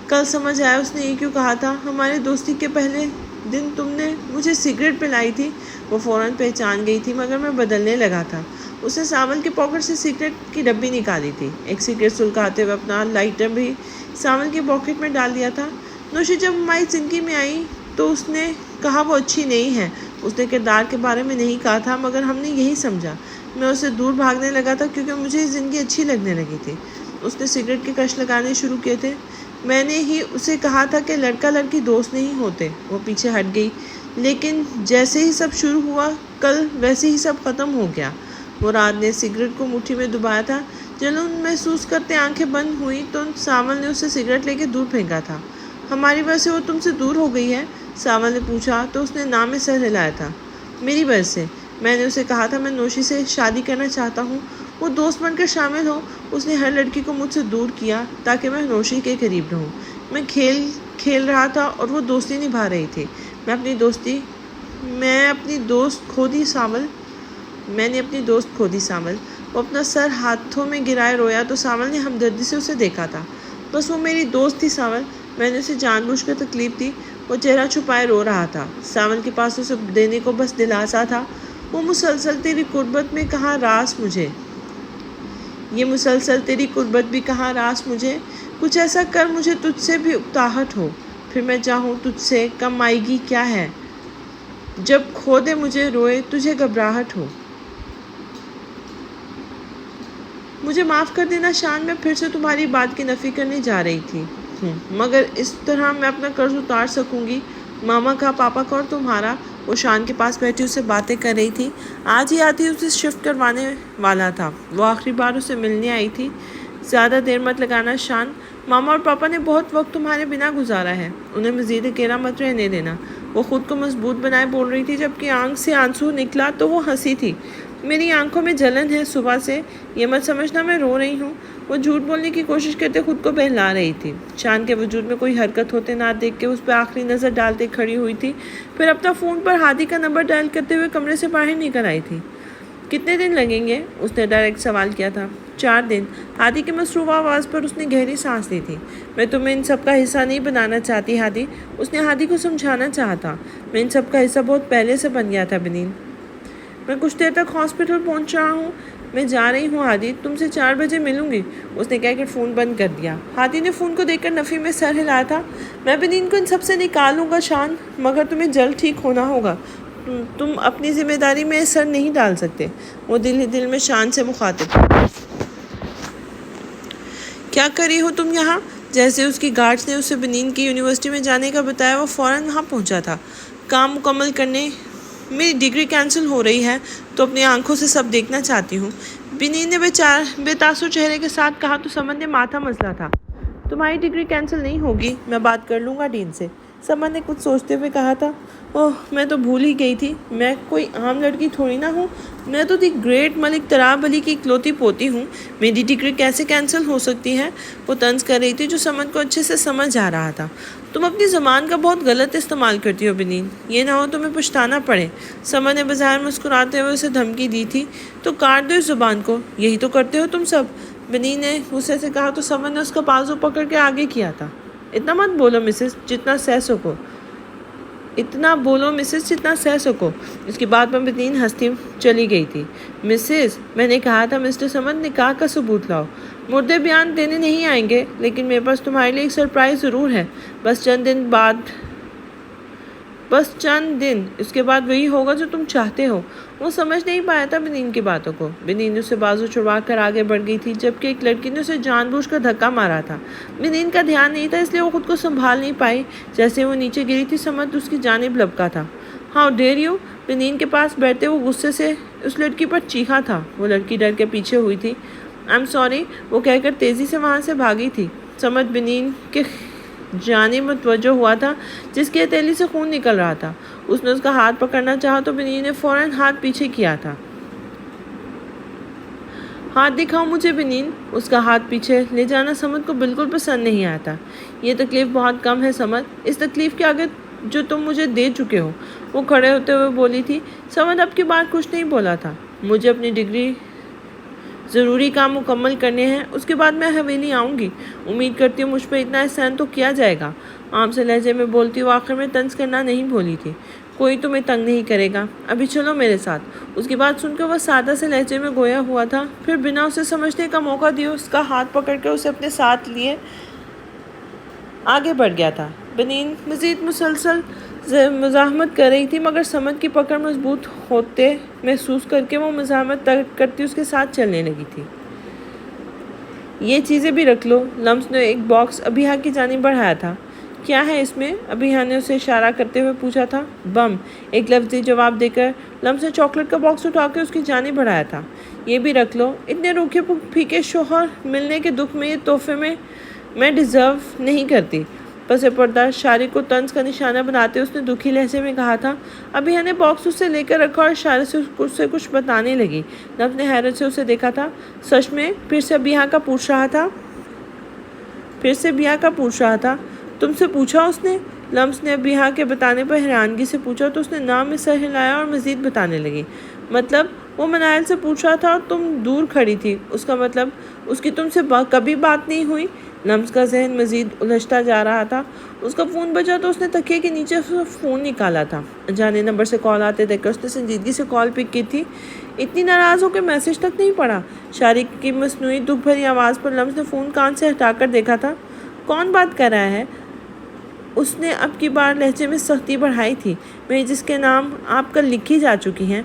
S1: کل سمجھ آیا اس نے یہ کیوں کہا تھا۔ ہماری دوستی کے پہلے دن تم نے مجھے سگریٹ پلائی تھی۔ وہ فوراً پہچان گئی تھی مگر میں بدلنے لگا تھا۔ اس نے ساول کی پاکٹ سے سگریٹ کی ڈبی نکالی تھی۔ ایک سگریٹ سلگاتے ہوئے اپنا لائٹر بھی ساول کی پاکٹ میں ڈال دیا تھا۔ نوشی جب ہماری زندگی میں آئی تو اس نے کہا وہ اچھی نہیں ہے۔ اس نے کردار کے بارے میں نہیں کہا تھا مگر ہم نے یہی سمجھا۔ میں اسے دور بھاگنے لگا تھا کیونکہ مجھے زندگی اچھی لگنے لگی تھی۔ اس نے سگریٹ کے کش لگانے شروع کیے تھے۔ میں نے ہی اسے کہا تھا کہ لڑکا لڑکی دوست نہیں ہوتے۔ وہ پیچھے ہٹ گئی۔ لیکن جیسے ہی سب شروع ہوا کل، ویسے ہی سب ختم ہو گیا۔ مراد نے سگریٹ کو مٹھی میں دبایا تھا۔ جلن محسوس کرتے آنکھیں بند ہوئی تو ساول نے اسے سگریٹ لے کے دور پھینکا تھا۔ ہماری وجہ سے وہ تم سے دور ہو گئی ہے؟ ساول نے پوچھا تو اس نے نام میں سر ہلایا تھا۔ میری وجہ سے؟ میں نے اسے کہا تھا میں نوشی سے شادی کرنا چاہتا ہوں، وہ دوست بن کر شامل ہو۔ اس نے ہر لڑکی کو مجھ سے دور کیا تاکہ میں نوشی کے قریب رہوں۔ میں کھیل رہا تھا اور وہ دوستی نبھا رہی تھی۔ میں نے اپنی دوست کھو دی ساول۔ وہ اپنا سر ہاتھوں میں گرائے رویا تو ساول نے ہمدردی سے اسے دیکھا تھا۔ بس وہ میری دوست تھی ساول، میں نے اسے جان بوجھ کر تکلیف دی۔ وہ چہرہ چھپائے رو رہا تھا۔ ساول کے پاس اسے دینے کو بس دلاسا تھا۔ وہ مسلسل تیری قربت میں کہاں راس مجھے، کچھ ایسا کر مجھے تجھ سے بھی اکتاہٹ ہو، پھر میں چاہوں تجھ سے کم آئے گی کیا ہے، جب کھو دے مجھے روئے تجھے گھبراہٹ ہو۔ مجھے معاف کر دینا شان، میں پھر سے تمہاری بات کی نفی کرنے جا رہی تھی مگر اس طرح میں اپنا قرض اتار سکوں گی۔ ماما کا، پاپا کا اور تمہارا۔ وہ شان کے پاس بیٹھی اس سے باتیں کر رہی تھی۔ آج ہی آتی اسے شفٹ کروانے والا تھا۔ وہ آخری بار اسے ملنے آئی تھی۔ زیادہ دیر مت لگانا شان، ماما اور پاپا نے بہت وقت تمہارے بنا گزارا ہے، انہیں مزید اکیلا مت رہنے دینا۔ وہ خود کو مضبوط بنائے بول رہی تھی، جبکہ آنکھ سے آنسو نکلا تو وہ ہنسی تھی۔ میری آنکھوں میں جلن ہے صبح سے، یہ مت سمجھنا میں رو رہی ہوں۔ وہ جھوٹ بولنے کی کوشش کرتے خود کو بہلا رہی تھی۔ شان کے وجود میں کوئی حرکت ہوتے نہ دیکھ کے اس پہ آخری نظر ڈالتے کھڑی ہوئی تھی، پھر اپنا فون پر ہادی کا نمبر ڈائل کرتے ہوئے کمرے سے باہر نکل آئی تھی۔ کتنے دن لگیں گے؟ اس نے ڈائریکٹ سوال کیا تھا۔ 4 دن۔ ہادی کی مصروف آواز پر اس نے گہری سانس لی تھی۔ میں تمہیں ان سب کا حصہ نہیں بنانا چاہتی ہادی، اس نے ہادی کو سمجھانا چاہا تھا۔ میں ان سب کا حصہ بہت پہلے سے بن گیا تھا بنین۔ میں کچھ دیر تک ہاسپٹل پہنچ رہا ہوں، میں جا رہی ہوں ہادی، تم سے 4 بجے ملوں گی، اس نے کہہ کر فون بند کر دیا۔ ہادی نے فون کو دیکھ کر نفی میں سر ہلایا تھا۔ میں بنین کو ان سب سے نکالوں گا شان، مگر تمہیں جلد ٹھیک ہونا ہوگا، تم اپنی ذمہ داری میں سر نہیں ڈال سکتے۔ وہ دل ہی دل میں شان سے مخاطب۔ کیا کری ہو تم یہاں؟ جیسے اس کی گارڈز نے اسے بنین کی یونیورسٹی میں جانے کا بتایا وہ فوراً وہاں پہنچا تھا۔ کام مکمل کرنے، میری ڈگری کینسل ہو رہی ہے تو اپنی آنکھوں سے سب دیکھنا چاہتی ہوں، بنین نے بے تاثر چہرے کے ساتھ کہا تو سمن نے ماتھا مسلا تھا۔ تمہاری ڈگری کینسل نہیں ہوگی، میں بات کر لوں گا ڈین سے، سمن نے کچھ سوچتے ہوئے کہا تھا۔ اوہ، میں تو بھول ہی گئی تھی، میں کوئی عام لڑکی تھوڑی نہ ہوں، میں تو دی گریٹ ملک تراب علی کی اکلوتی پوتی ہوں، میری ڈگری کیسے کینسل ہو سکتی ہے؟ وہ طنز کر رہی تھی جو سمن کو اچھے سے سمجھ آ رہا تھا۔ تم اپنی زبان کا بہت غلط استعمال کرتی ہو بنین، یہ نہ ہو تمہیں پچھتانا پڑے۔ سمن نے بظاہر مسکراتے ہوئے اسے دھمکی دی تھی۔ تو کاٹ دو اس زبان کو، یہی تو کرتے ہو تم سب، بنین نے غصے سے کہا تو سمن نے اس کا بازو پکڑ کے آگے کیا تھا۔ اتنا مت بولو مسز، جتنا سہ سکو۔ اس کی بات پر بنین ہنستی چلی گئی تھی۔ مسز، میں نے کہا تھا مسٹر سمن، نکاح کا ثبوت لاؤ۔ مردے بیان دینے نہیں آئیں گے، لیکن میرے پاس تمہارے لیے ایک سرپرائز ضرور ہے، بس چند دن، اس کے بعد وہی ہوگا جو تم چاہتے ہو۔ وہ سمجھ نہیں پایا تھا بنین کی باتوں کو۔ بنین نے اسے بازو چھڑوا کر آگے بڑھ گئی تھی، جبکہ ایک لڑکی نے اسے جان بوجھ کر دھکا مارا تھا۔ بنین کا دھیان نہیں تھا، اس لیے وہ خود کو سنبھال نہیں پائی۔ جیسے وہ نیچے گری تھی، سمن اس کی جانب لپکا تھا۔ How dare you! بنین کے پاس بیٹھتے وہ غصے سے اس لڑکی پر چیخا تھا۔ وہ لڑکی ڈر کے پیچھے ہوئی تھی۔ آئی ایم سوری، وہ کہہ کر تیزی سے وہاں سے بھاگی تھی۔ سمن بنین کے جانب متوجہ ہوا تھا، جس کی ہتھیلی سے خون نکل رہا تھا۔ اس نے اس کا ہاتھ پکڑنا چاہا تو بنین نے فوراً ہاتھ پیچھے کیا تھا۔ ہاتھ دکھاؤ مجھے بنین۔ اس کا ہاتھ پیچھے لے جانا سمد کو بالکل پسند نہیں آیا تھا۔ یہ تکلیف بہت کم ہے سمد، اس تکلیف کے آگے جو تم مجھے دے چکے ہو، وہ کھڑے ہوتے ہوئے بولی تھی۔ سمد اب کی بار کچھ نہیں بولا تھا۔ مجھے اپنی ڈگری ضروری کام مکمل کرنے ہیں، اس کے بعد میں حویلی آؤں گی۔ امید کرتی ہوں مجھ پہ اتنا احسان تو کیا جائے گا۔ عام سے لہجے میں بولتی وہ آخر میں طنز کرنا نہیں بولی تھی۔ کوئی تمہیں تنگ نہیں کرے گا، ابھی چلو میرے ساتھ۔ اس کی بات سن کر وہ سادہ سے لہجے میں گویا ہوا تھا، پھر بنا اسے سمجھنے کا موقع دیے اس کا ہاتھ پکڑ کر اسے اپنے ساتھ لیے آگے بڑھ گیا تھا۔ بنین مزید مسلسل مزاحمت کر رہی تھی، مگر سمد کی پکڑ مضبوط ہوتے محسوس کر کے وہ مزاحمت ترک کرتی اس کے ساتھ چلنے لگی تھی۔ یہ چیزیں بھی رکھ لو، لمس نے ایک باکس ابیہا کی جانب بڑھایا تھا۔ کیا ہے اس میں؟ ابھی نے اسے اشارہ کرتے ہوئے پوچھا تھا۔ بم، ایک لفظی جواب دے کر لمس نے چاکلیٹ کا باکس اٹھا کے اس کی جانب بڑھایا تھا۔ یہ بھی رکھ لو، اتنے روکھے پھیکے شوہر ملنے کے دکھ میں یہ تحفے میں ڈیزرو نہیں کرتی۔ پس پردہ شارق کو طنز کا نشانہ بناتے اس نے دکھی لہجے میں کہا تھا۔ ابھی نے باکس اس سے لے کر رکھا اور اشارے سے اسے کچھ بتانے لگی۔ لمس نے حیرت سے اسے دیکھا تھا۔ سچ میں؟ پھر سے ابھی کا پوچھ رہا تھا۔ تم سے پوچھا اس نے؟ لمس نے ابھی کے بتانے پر حیرانگی سے پوچھا تو اس نے نام میں سر ہلایا اور مزید بتانے لگی۔ مطلب؟ وہ منائل سے پوچھ رہا تھا اور تم دور کھڑی تھی، اس کا مطلب اس کی تم سے کبھی بات نہیں ہوئی؟ لمس کا ذہن مزید الجھتا جا رہا تھا۔ اس کا فون بجا تو اس نے تکیے کے نیچے سے فون نکالا تھا۔ جانے نمبر سے کال آتے دیکھ کر اس نے سنجیدگی سے کال پک کی تھی۔ اتنی ناراض ہو کے میسج تک نہیں پڑھا۔ شارق کی مصنوعی دکھ بھری آواز پر لمس نے فون کان سے ہٹا کر دیکھا تھا۔ کون بات کر رہا ہے؟ اس نے اب کی بار لہجے میں سختی بڑھائی تھی۔ میں جس کے نام آپ کل لکھی جا چکی ہیں،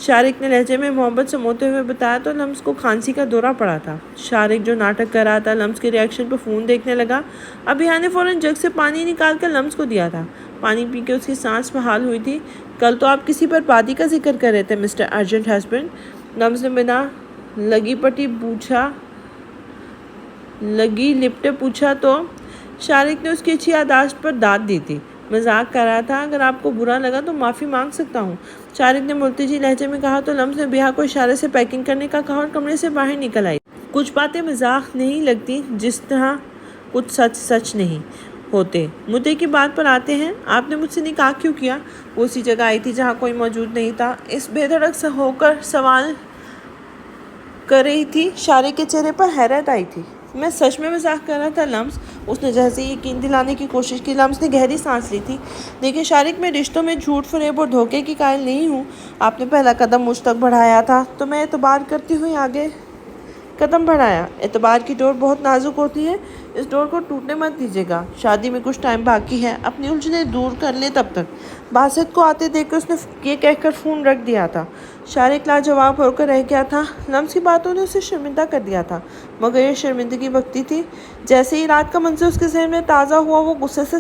S1: شارق نے لہجے میں محبت سموتے ہوئے بتایا تو لمس کو کھانسی کا دورہ پڑا تھا۔ شارق جو ناٹک کر رہا تھا لمس کے ریاکشن پر فون دیکھنے لگا۔ ابھی نے فوراً جگ سے پانی نکال کر لمس کو دیا تھا۔ پانی پی کے اس کی سانس بحال ہوئی تھی۔ کل تو آپ کسی بربادی کا ذکر کر رہے تھے مسٹر ارجنٹ ہسبینڈ، لمس نے بنا لگی لپٹے پوچھا تو شارق نے اس کی اچھی یادداشت پر داد دی تھی۔ مذاق کر رہا تھا، اگر آپ کو برا لگا تو معافی مانگ سکتا ہوں، شارق نے ملتجی لہجے میں کہا تو لمس نے بیہا کو اشارے سے پیکنگ کرنے کا کہا اور کمرے سے باہر نکل آئی۔ کچھ باتیں مذاق نہیں لگتی جس طرح کچھ سچ نہیں ہوتے۔ مدعے کی بات پر آتے ہیں، آپ نے مجھ سے نکاح کیوں کیا؟ وہ اسی جگہ آئی تھی جہاں کوئی موجود نہیں تھا۔ اس بے دھڑک ہو کر سوال کر رہی تھی۔ شارق کے چہرے پر حیرت آئی تھی۔ میں سچ میں مذاق کر رہا تھا لمس، اس نے جیسے یقین دلانے کی کوشش کی۔ لمس نے گہری سانس لی تھی۔ دیکھیں شارق، میں رشتوں میں جھوٹ، فریب اور دھوکے کی قائل نہیں ہوں۔ آپ نے پہلا قدم مجھ تک بڑھایا تھا تو میں اعتبار کرتی ہوئی آگے قدم بڑھایا۔ اعتبار کی ڈور بہت نازک ہوتی ہے، اس ڈور کو ٹوٹنے مت دیجیے گا۔ شادی میں کچھ ٹائم باقی ہے، اپنی الجھنیں دور کر لیں تب تک۔ باسط کو آتے دیکھ کر اس نے یہ کہہ کر فون رکھ دیا تھا۔ شارق لاجواب ہو کر رہ گیا تھا۔ لمس کی باتوں نے اسے شرمندہ کر دیا تھا، مگر یہ شرمندگی وقتی تھی۔ جیسے ہی رات کا منظر اس کے ذہن میں تازہ ہوا، وہ غصے سے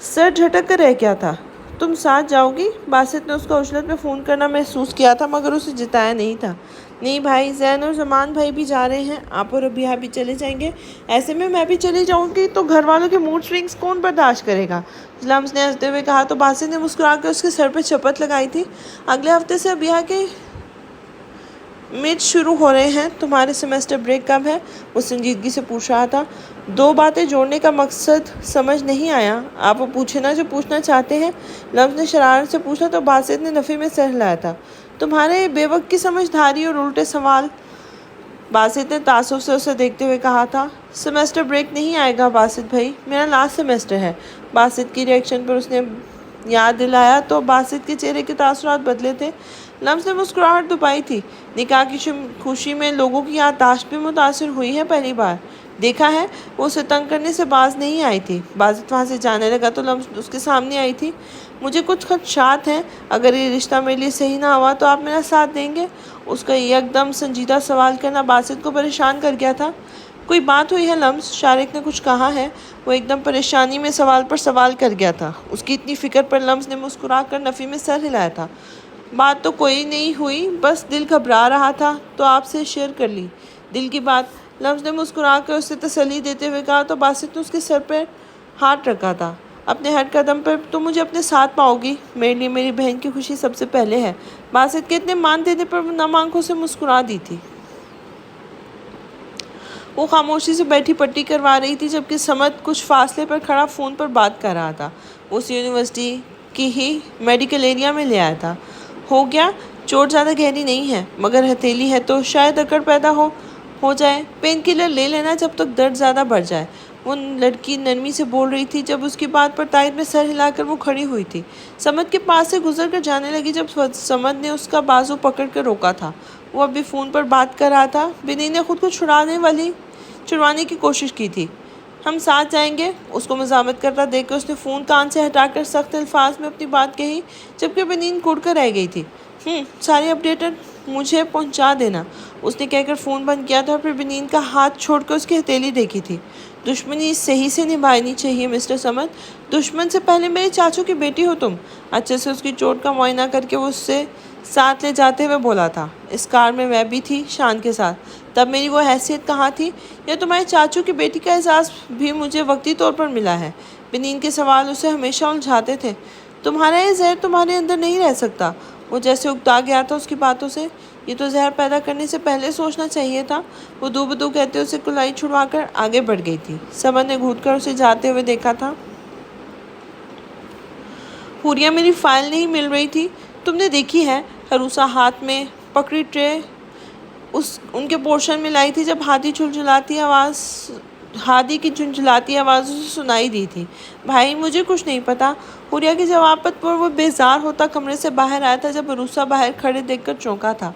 S1: سر جھٹک کر رہ گیا تھا۔ تم ساتھ جاؤ گی؟ باسط نے اس کا عجلت میں فون کرنا محسوس کیا تھا، مگر اسے جتایا نہیں تھا۔ نہیں بھائی، زین اور زمان بھائی بھی جا رہے ہیں، آپ اور ابھی بھی چلے جائیں گے؟ ایسے میں بھی چلی جاؤں گی تو گھر والوں کے موڈ سوئنگز کون برداشت کرے گا؟ لمس نے ہنستے ہوئے کہا تو باسط نے مسکرا کر اس کے سر پہ چپت لگائی تھی۔ اگلے ہفتے سے ابھی کے مڈ شروع ہو رہے ہیں، تمہارے سیمسٹر بریک کب ہے؟ وہ سنجیدگی سے پوچھ رہا تھا۔ دو باتیں جوڑنے کا مقصد سمجھ نہیں آیا۔ آپ وہ پوچھیں نا جو پوچھنا چاہتے ہیں، لمس نے شرارت سے پوچھا تو باسط نے نفی میں سر ہلایا تھا۔ تمہارے بے وقت کی سمجھداری اور الٹے سوال، باسط نے تعصب سے اسے دیکھتے ہوئے کہا تھا۔ سیمسٹر بریک نہیں آئے گا باسط بھائی، میرا لاسٹ سیمسٹر ہے۔ باسط کی ریاکشن پر اس نے یاد دلایا تو باسط کے چہرے کے تاثرات بدلے تھے۔ لمس نے مسکراہٹ دبائی تھی۔ نکاح کی خوشی میں لوگوں کی یادداشت بھی متاثر ہوئی ہے پہلی بار دیکھا ہے۔ وہ اسے تنگ کرنے سے باز نہیں آئی تھی۔ باسط وہاں سے جانے لگا تو لمس اس کے سامنے آئی تھی۔ مجھے کچھ خدشات ہیں، اگر یہ رشتہ میرے لیے صحیح نہ ہوا تو آپ میرا ساتھ دیں گے؟ اس کا یکدم سنجیدہ سوال کرنا باسط کو پریشان کر گیا تھا۔ کوئی بات ہوئی ہے لمس؟ شارق نے کچھ کہا ہے؟ وہ ایک دم پریشانی میں سوال پر سوال کر گیا تھا۔ اس کی اتنی فکر پر لمس نے مسکرا کر نفی میں سر ہلایا تھا۔ بات تو کوئی نہیں ہوئی، بس دل گھبرا رہا تھا تو آپ سے شیئر کر لی دل کی بات، لمس نے مسکرا کر اسے تسلی دیتے ہوئے کہا تو باسط نے اس کے سر پر ہاتھ رکھا تھا۔ اپنے ہر قدم پر تم مجھے اپنے ساتھ پاؤ گی، میرے لیے میری بہن کی خوشی سب سے پہلے ہے۔ باسط کے اتنے مان دینے پر وہ نم آنکھوں سے مسکرا دی تھی۔ وہ خاموشی سے بیٹھی پٹی کروا رہی تھی جبکہ سمت کچھ فاصلے پر کھڑا فون پر بات کر رہا تھا۔ وہ اسے یونیورسٹی کی ہی میڈیکل ایریا میں لے آیا تھا۔ ہو گیا؟ چوٹ زیادہ گہری نہیں ہے، مگر ہتھیلی ہے تو شاید اکڑ پیدا ہو جائے۔ پین کلر لے لینا جب تک درد زیادہ بڑھ جائے، وہ لڑکی نرمی سے بول رہی تھی جب اس کی بات پر تائید میں سر ہلا کر وہ کھڑی ہوئی تھی۔ سمت کے پاس سے گزر کر جانے لگی جب سمت نے اس کا بازو پکڑ کر روکا تھا۔ وہ ابھی فون پر بات کر رہا تھا۔ بنی نے خود کو چھڑوانے کی کوشش کی تھی۔ ہم ساتھ جائیں گے، اس کو مزاحمت کرتا دیکھ کر اس نے فون کان سے ہٹا کر سخت الفاظ میں اپنی بات کہی جبکہ بنین کڑ کر رہ گئی تھی۔ ساری اپڈیٹ مجھے پہنچا دینا، اس نے کہہ کر فون بند کیا تھا اور پھر بنین کا ہاتھ چھوڑ کر اس کی ہتھیلی دیکھی تھی۔ دشمنی صحیح سے نبھانی چاہیے مسٹر سمر. دشمن سے پہلے میرے چاچو کی بیٹی ہو تم. اچھے سے اس کی چوٹ کا معائنہ کر کے وہ اس سے ساتھ لے جاتے ہوئے بولا تھا. اس کار میں میں بھی تھی شان کے ساتھ. تب میری وہ حیثیت کہاں تھی؟ یا تمہارے چاچو کی بیٹی کا احساس بھی مجھے وقتی طور پر ملا ہے. بنین کے سوال اسے ہمیشہ الجھاتے تھے. تمہارا یہ زہر تمہارے اندر نہیں رہ سکتا. وہ جیسے اکتا گیا تھا اس کی باتوں سے. یہ تو زہر پیدا کرنے سے پہلے سوچنا چاہیے تھا. وہ دو بدو کہتے اسے کلائی چھڑوا کر آگے بڑھ گئی تھی. سمر نے گھوٹ کر اسے جاتے ہوئے دیکھا تھا. حوریہ میری فائل نہیں مل رہی تھی. تم نے دیکھی ہے؟ عروسہ ہاتھ میں پکڑی ٹرے ان کے پورشن میں لائی تھی جب ہادی کی جھنجھلاتی آواز اسے سنائی دی تھی. بھائی مجھے کچھ نہیں پتا. حوریہ کے جواب پر وہ بیزار ہوتا کمرے سے باہر آیا تھا جب عروسہ باہر کھڑے دیکھ کر چونکا تھا.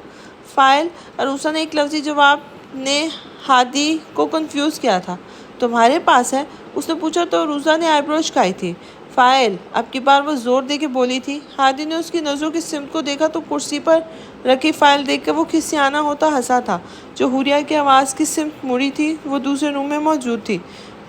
S1: فائل؟ عروسہ نے ایک لفظی جواب نے ہادی کو کنفیوز کیا تھا. تمہارے پاس ہے؟ اس نے پوچھا تو عروسہ نے آئی برو اچکائی تھی. فائل؟ اب کی بار وہ زور دے کے بولی تھی. ہادی نے اس کی نظروں کی سمت کو دیکھا تو کرسی پر رکھی فائل دیکھ کر وہ کھسیانہ ہوتا ہنسا تھا. جو حوریہ کی آواز کی سمت مڑی تھی وہ دوسرے روم میں موجود تھی.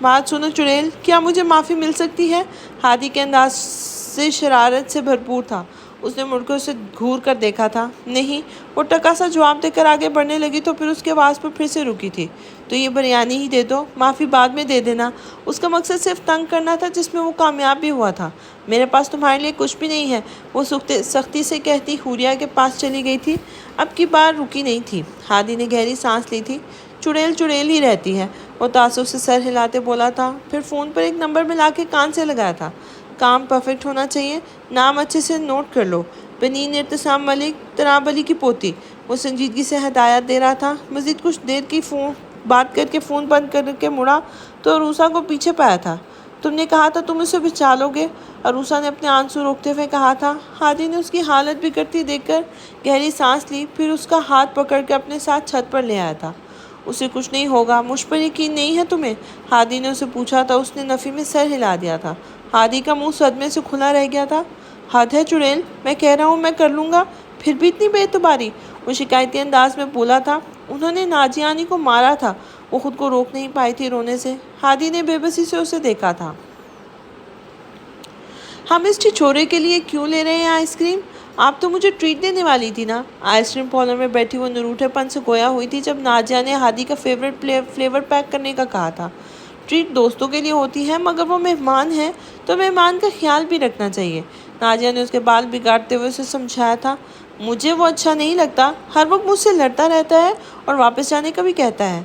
S1: بات سنو چڑیل، کیا مجھے معافی مل سکتی ہے؟ ہادی کے انداز سے شرارت سے بھرپور تھا. اس نے مڑ کر اسے گھور کر دیکھا تھا. نہیں. وہ ٹکا سا جواب دے کر آگے بڑھنے لگی تو پھر اس کی آواز پر پھر سے رکی تھی. تو یہ بریانی ہی دے دو، معافی بعد میں دے دینا. اس کا مقصد صرف تنگ کرنا تھا جس میں وہ کامیاب بھی ہوا تھا. میرے پاس تمہارے لیے کچھ بھی نہیں ہے، وہ سختی سے کہتی حوریہ کے پاس چلی گئی تھی. اب کی بار رکی نہیں تھی. ہادی نے گہری سانس لی تھی. چڑیل چڑیل ہی رہتی ہے، وہ تعصب سے سر ہلاتے بولا تھا. پھر فون پر ایک نمبر ملا کے کان سے لگایا تھا. کام پرفیکٹ ہونا چاہیے. نام اچھے سے نوٹ کر لو. بنین ارتسام ملک، تراب علی کی پوتی. وہ سنجیدگی سے ہدایات دے رہا تھا. مزید کچھ دیر کی بات کر کے فون بند کر کے مڑا تو عروسہ کو پیچھے پایا تھا. تم نے کہا تھا تم اسے بچا لو گے، عروسہ نے اپنے آنسو روکتے ہوئے کہا تھا. ہادی نے اس کی حالت بگڑتی دیکھ کر گہری سانس لی، پھر اس کا ہاتھ پکڑ کے اپنے ساتھ چھت پر لے آیا تھا. اسے کچھ نہیں ہوگا. مجھ پر یقین نہیں ہے تمہیں؟ ہادی نے اسے پوچھا تھا. اس نے نفی میں سر ہلا دیا تھا. ہادی کا منہ صدمے سے کھلا رہ گیا تھا. حد ہے چڑیل، میں کہہ رہا ہوں میں کر لوں گا، پھر بھی اتنی بے اعتباری. وہ شکایتی انداز میں بولا تھا. انہوں نے ناجیانی کو مارا تھا. وہ خود کو روک نہیں پائی تھی رونے سے. ہادی نے بے بسی سے اسے دیکھا تھا. ہم اس چھوڑے کے لیے کیوں لے رہے ہیں آئس کریم؟ آپ تو مجھے ٹریٹ دینے والی تھی نا. آئس کریم پارلر میں بیٹھی وہ نروٹھے پن سے گویا ہوئی تھی جب ناجیہ نے ہادی کا فیوریٹ فلیور پیک کرنے کا کہا تھا. ٹریٹ دوستوں کے لیے ہوتی ہے، مگر وہ مہمان ہے تو مہمان کا خیال بھی رکھنا چاہیے. ناجیہ نے اس کے بال بگاڑتے ہوئے اسے سمجھایا تھا. مجھے وہ اچھا نہیں لگتا، ہر وقت مجھ سے لڑتا رہتا ہے اور واپس جانے کا بھی کہتا ہے.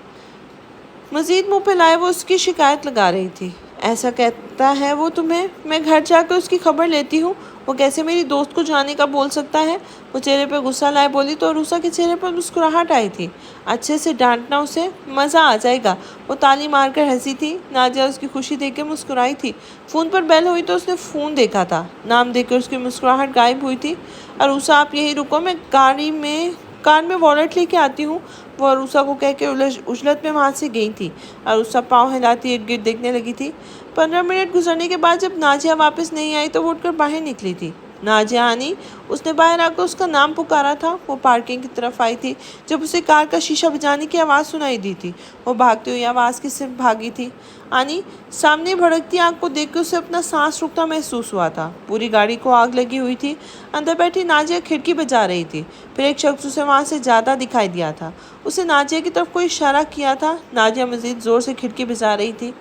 S1: مزید منہ پہ لائے وہ اس کی شکایت لگا رہی تھی. ایسا کہتا ہے وہ تمہیں؟ میں گھر جا کے اس کی خبر لیتی ہوں. وہ کیسے میری دوست کو جانے کا بول سکتا ہے؟ وہ چہرے پہ غصہ لائے بولی تو عروسہ کے چہرے پر مسکراہٹ آئی تھی. اچھے سے ڈانٹنا اسے، مزہ آ جائے گا. وہ تالی مار کر ہنسی تھی. ناجیہ اس کی خوشی دیکھ کے مسکرائی تھی. فون پر بیل ہوئی تو اس نے فون دیکھا تھا. نام دیکھ کر اس کی مسکراہٹ غائب ہوئی تھی. عروسہ آپ یہی رکو، میں کار میں والٹ لے کے آتی ہوں. وہ عروسہ کو کہہ کے اجلت میں وہاں سے گئی تھی. عروسہ پاؤں ہلاتی ارد گرد دیکھنے لگی تھی. 15 منٹ گزرنے کے بعد جب ناجیہ واپس نہیں آئی تو وہ اٹھ کر باہر نکلی تھی. ناجیہ آنی، اس نے باہر آ کر اس کا نام پکارا تھا. وہ پارکنگ کی طرف آئی تھی جب اسے کار کا شیشہ بجانے کی آواز سنائی دی تھی. وہ بھاگتی ہوئی آواز کی صرف بھاگی تھی. آنی، سامنے بھڑکتی آگ کو دیکھ کے اسے اپنا سانس رکتا محسوس ہوا تھا. پوری گاڑی کو آگ لگی ہوئی تھی. اندر بیٹھی ناجیہ کھڑکی بجا رہی تھی. پھر ایک شخص اسے وہاں سے جاتا دکھائی دیا تھا. اسے ناجیہ کی طرف کوئی اشارہ کیا تھا. ناجیہ مزید زور سے کھڑکی بجا رہی تھی.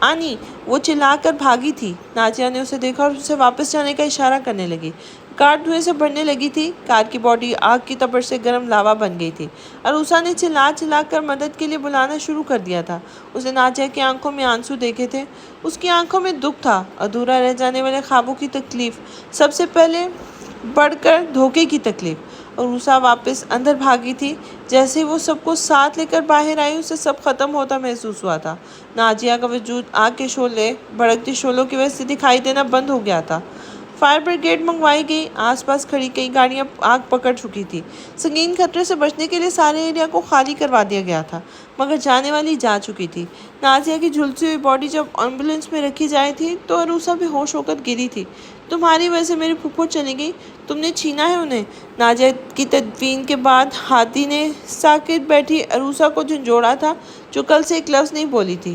S1: آنی، وہ چلا کر بھاگی تھی. ناجیہ نے اسے دیکھا اور اسے واپس جانے کا اشارہ کرنے لگی. کار دھوئیں سے بھرنے لگی تھی. کار کی باڈی آگ کی تپش سے گرم لاوا بن گئی تھی. عروسہ نے چلا کر مدد کے لیے بلانا شروع کر دیا تھا. اس نے ناجیہ کی آنکھوں میں آنسو دیکھے تھے. اس کی آنکھوں میں دکھ تھا، ادھورا رہ جانے والے خوابوں کی تکلیف، سب سے پہلے بڑھ کر دھوکے کی تکلیف. عروسہ واپس اندر بھاگی تھی. جیسے وہ سب کو ساتھ لے کر باہر آئی اسے سب ختم ہوتا محسوس ہوا تھا. ناجیہ کا وجود آگ کے شعلے، بھڑکتی شعلوں کی وجہ سے دکھائی دینا بند ہو گیا تھا. فائر بریگیڈ منگوائی گئی. آس پاس کھڑی کئی گاڑیاں آگ پکڑ چکی تھی. سنگین خطرے سے بچنے کے لیے سارے ایریا کو خالی کروا دیا گیا تھا، مگر جانے والی جا چکی تھی. ناجیہ کی جھلسی ہوئی باڈی جب ایمبولینس میں رکھی جائے تھی تو عروسہ بے ہوش ہو کر گری تھی. تمہاری وجہ سے میری پھپھو چلی گئی، تم نے چھینا ہے انہیں. ناجیہ کی تدفین کے بعد ہادی نے ساکت بیٹھی عروسہ کو جھنجھوڑا تھا جو کل سے ایک لفظ نہیں بولی تھی.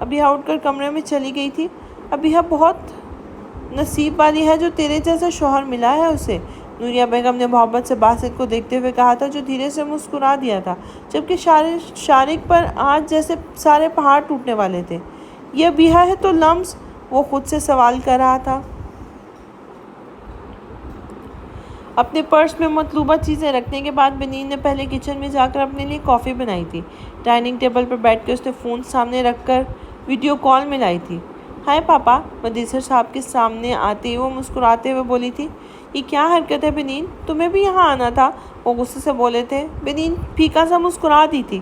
S1: ابیہا اٹھ کر کمرے میں چلی گئی تھی۔ ابیہا بہت نصیب والی ہے جو تیرے جیسا شوہر ملا ہے اسے، نوریہ بیگم نے محبت سے باسط کو دیکھتے ہوئے کہا تھا، جو دھیرے سے مسکرا دیا تھا، جبکہ شارق پر آج جیسے سارے پہاڑ ٹوٹنے والے تھے۔ یہ ابیہا ہے تو لمس، وہ خود سے سوال کر رہا تھا۔ اپنے پرس میں مطلوبہ چیزیں رکھنے کے بعد بنین نے پہلے کچن میں جا کر اپنے لیے کافی بنائی تھی۔ ڈائننگ ٹیبل پر بیٹھ کے اس نے فون سامنے رکھ کر ویڈیو کال ملائی تھی۔ ہائے پاپا، مدثر صاحب کے سامنے آتے ہی وہ مسکراتے ہوئے بولی تھی۔ یہ کیا حرکت ہے بنین، تمہیں بھی یہاں آنا تھا، وہ غصے سے بولے تھے۔ بنین پھیکا سا مسکرا دی تھی۔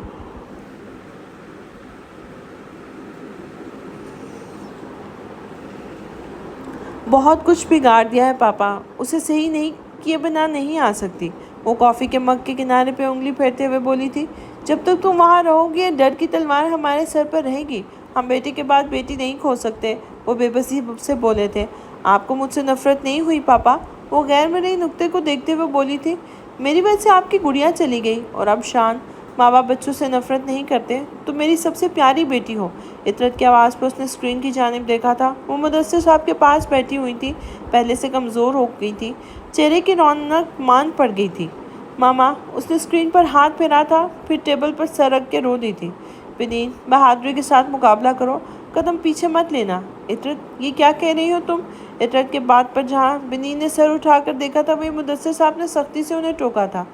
S1: بہت کچھ بگاڑ دیا ہے پاپا، اسے صحیح نہیں کیے بنا نہیں آ سکتی، وہ کافی کے مگ کے کنارے پہ انگلی پھیرتے ہوئے بولی تھی۔ جب تک تم وہاں رہو گی ڈر کی تلوار ہمارے سر پر رہے گی، ہم بیٹے کے بعد بیٹی نہیں کھو سکتے، وہ بے بسی سے بولے تھے۔ آپ کو مجھ سے نفرت نہیں ہوئی پاپا، وہ غیر مرئی نکتے کو دیکھتے ہوئے بولی تھی۔ میری وجہ سے آپ کی گڑیا چلی گئی، اور اب شان، ماں باپ بچوں سے نفرت نہیں کرتے، تم میری سب سے پیاری بیٹی ہو۔ عطرت کی آواز پر اس نے اسکرین کی جانب دیکھا تھا۔ وہ مدثر صاحب کے پاس بیٹھی ہوئی تھی، پہلے سے کمزور ہو گئی تھی، چہرے کی رونق مان پڑ گئی تھی۔ ماما، اس نے اسکرین پر ہاتھ پھیرا تھا، پھر ٹیبل پر سر رکھ کے رو دی تھی۔ بنین، بہادری کے ساتھ مقابلہ کرو، قدم پیچھے مت لینا۔ عطرت، یہ کیا کہہ رہی ہو تم؟ عطرت کے بات پر جہاں بنین نے سر اٹھا کر دیکھا تھا، وہی مدثر صاحب نے سختی سے انہیں ٹوکا تھا۔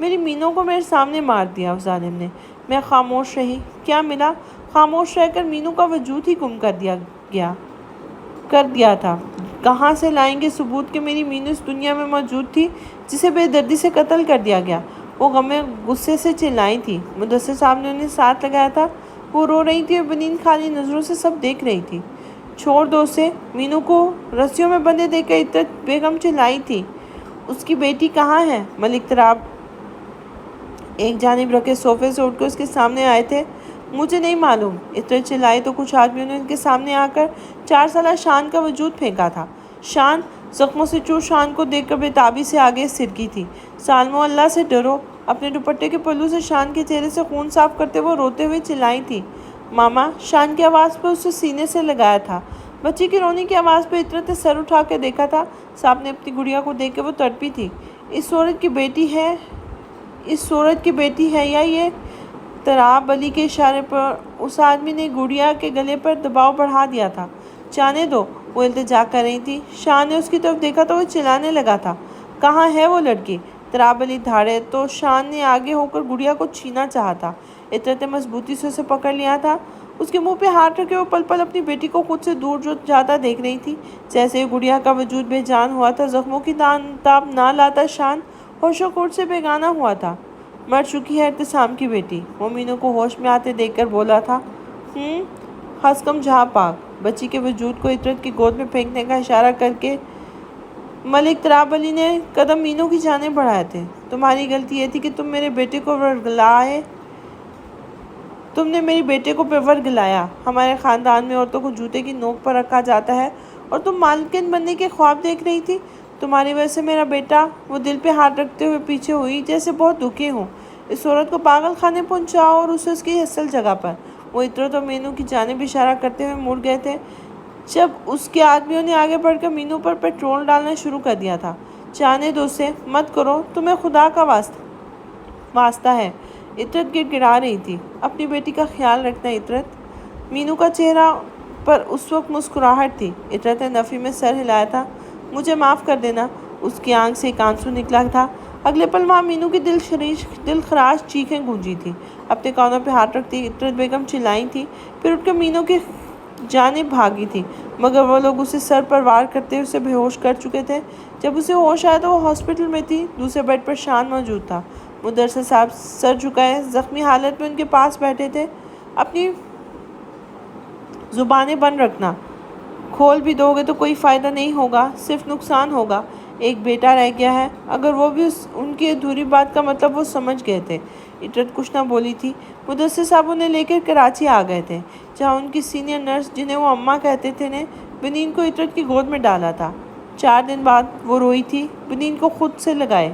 S1: میری مینوں کو میرے سامنے مار دیا اس ظالم نے، میں خاموش رہی، کیا ملا؟ خاموش رہ کر مینوں کا وجود ہی گم کر دیا تھا۔ کہاں سے لائیں گے ثبوت کہ میری مینوں اس دنیا میں موجود تھی جسے بے دردی سے قتل کر دیا گیا؟ وہ غم غصے سے چلائی تھی۔ مدثر صاحب نے انہیں ساتھ لگایا تھا، وہ رو رہی تھی اور بنین خالی نظروں سے سب دیکھ رہی تھی۔ چھوڑ دو اسے، مینوں کو رسیوں میں بندھے دیکھ کر عطرت بیگم چلائی تھی۔ اس کی بیٹی کہاں ہے؟ ملک تراب ایک جانب رکھے صوفے سے اٹھ کر اس کے سامنے آئے تھے۔ مجھے نہیں معلوم، عطرت چلائی تو کچھ آدمیوں نے ان کے سامنے آ کر 4 سالہ شان کا وجود پھینکا تھا۔ شان، زخموں سے چور شان کو دیکھ کر بےتابی سے آگے سرکی تھی۔ سالموں، اللہ سے ڈرو، اپنے دوپٹے کے پلو سے شان کے چہرے سے خون صاف کرتے وہ روتے ہوئے چلائی تھی۔ ماما، شان کی آواز پر اسے سینے سے لگایا تھا۔ بچی کی رونے کی آواز پہ عطرت نے سر اٹھا کر دیکھا تھا، صاحب نے اپنی گڑیا کو دیکھ کے وہ تڑپی تھی۔ اس عورت کی بیٹی ہے یا یہ؟ تراب علی کے اشارے پر اس آدمی نے گڑیا کے گلے پر دباؤ بڑھا دیا تھا۔ جانے دو، وہ التجا کر رہی تھی۔ شان نے اس کی طرف دیکھا تو وہ چلانے لگا تھا۔ کہاں ہے وہ لڑکی؟ تراب علی دھاڑے تو شان نے آگے ہو کر گڑیا کو چھینا چاہا تھا۔ عطرت نے مضبوطی سے اسے پکڑ لیا تھا۔ اس کے منہ پہ ہاتھ رکھے وہ پل پل اپنی بیٹی کو خود سے دور جاتا دیکھ رہی تھی۔ جیسے ہی گڑیا کا وجود بے جان ہوا تھا، زخموں کی تاب نہ لاتا شان ہوش و خرد سے بیگانہ ہوا تھا۔ مر چکی ہے ابتسام کی بیٹی، وہ مینوں کو ہوش میں آتے دیکھ کر بولا تھا۔ حسکم جہاں پاک، بچی کے وجود کو عطرت کی گود میں پھینکنے کا اشارہ کر کے ملک تراب علی نے قدم مینوں کی جانب بڑھائے تھے۔ تمہاری غلطی یہ تھی کہ تم نے میرے بیٹے کو ورگلایا۔ ہمارے خاندان میں عورتوں کو جوتے کی نوک پر رکھا جاتا ہے، اور تم مالکن بننے کے خواب دیکھ رہی تھی۔ تمہاری وجہ سے میرا بیٹا، وہ دل پہ ہاتھ رکھتے ہوئے پیچھے ہوئی، جیسے بہت دکھی ہوں۔ اس عورت کو پاگل خانے پہنچاؤ اور اسے اس کی اصل جگہ پر۔ وہ عطرت اور مینوں کی جانب اشارہ کرتے ہوئے مڑ گئے تھے، جب اس کے آدمیوں نے آگے بڑھ کر مینوں پر پیٹرول ڈالنا شروع کر دیا تھا۔ جانے دو اسے، مت کرو، تمہیں خدا کا واسطہ ہے۔ عطرت گڑ گڑا رہی تھی۔ اپنی بیٹی کا خیال رکھنا عطرت۔ مینوں کا چہرہ پر اس وقت مسکراہٹ تھی۔ عطرت نے نفی میں سر ہلایا تھا۔ مجھے معاف کر دینا، اس کی آنکھ سے ایک آنسو نکلا تھا۔ اگلے پل وہاں مینوں کی دل خراش چیخیں گونجی تھی۔ اپنے کانوں پہ ہاتھ رکھتی عطرت بیگم چلائی تھی، پھر اٹھ کر مینوں کی جانب بھاگی تھی، مگر وہ لوگ اسے سر پر وار کرتے اسے بے ہوش کر چکے تھے۔ جب اسے ہوش آیا تو وہ ہاسپٹل میں تھی، دوسرے بیڈ پر شان موجود تھا۔ مدثر صاحب سر جھکائے زخمی حالت میں ان کے پاس بیٹھے تھے۔ اپنی زبانیں بند رکھنا، کھول بھی دو گے تو کوئی فائدہ نہیں ہوگا، صرف نقصان ہوگا۔ ایک بیٹا رہ گیا ہے، اگر وہ بھی ان کی ادھوری بات کا مطلب وہ سمجھ گئے تھے۔ عطرت کچھ نہ بولی تھی۔ مدثر صاحب انہیں لے کر کراچی آ گئے تھے، جہاں ان کی سینئر نرس، جنہیں وہ اماں کہتے تھے، نے بنین کو عطرت کی گود میں ڈالا تھا۔ 4 دن بعد وہ روئی تھی، بنین کو خود سے لگائے۔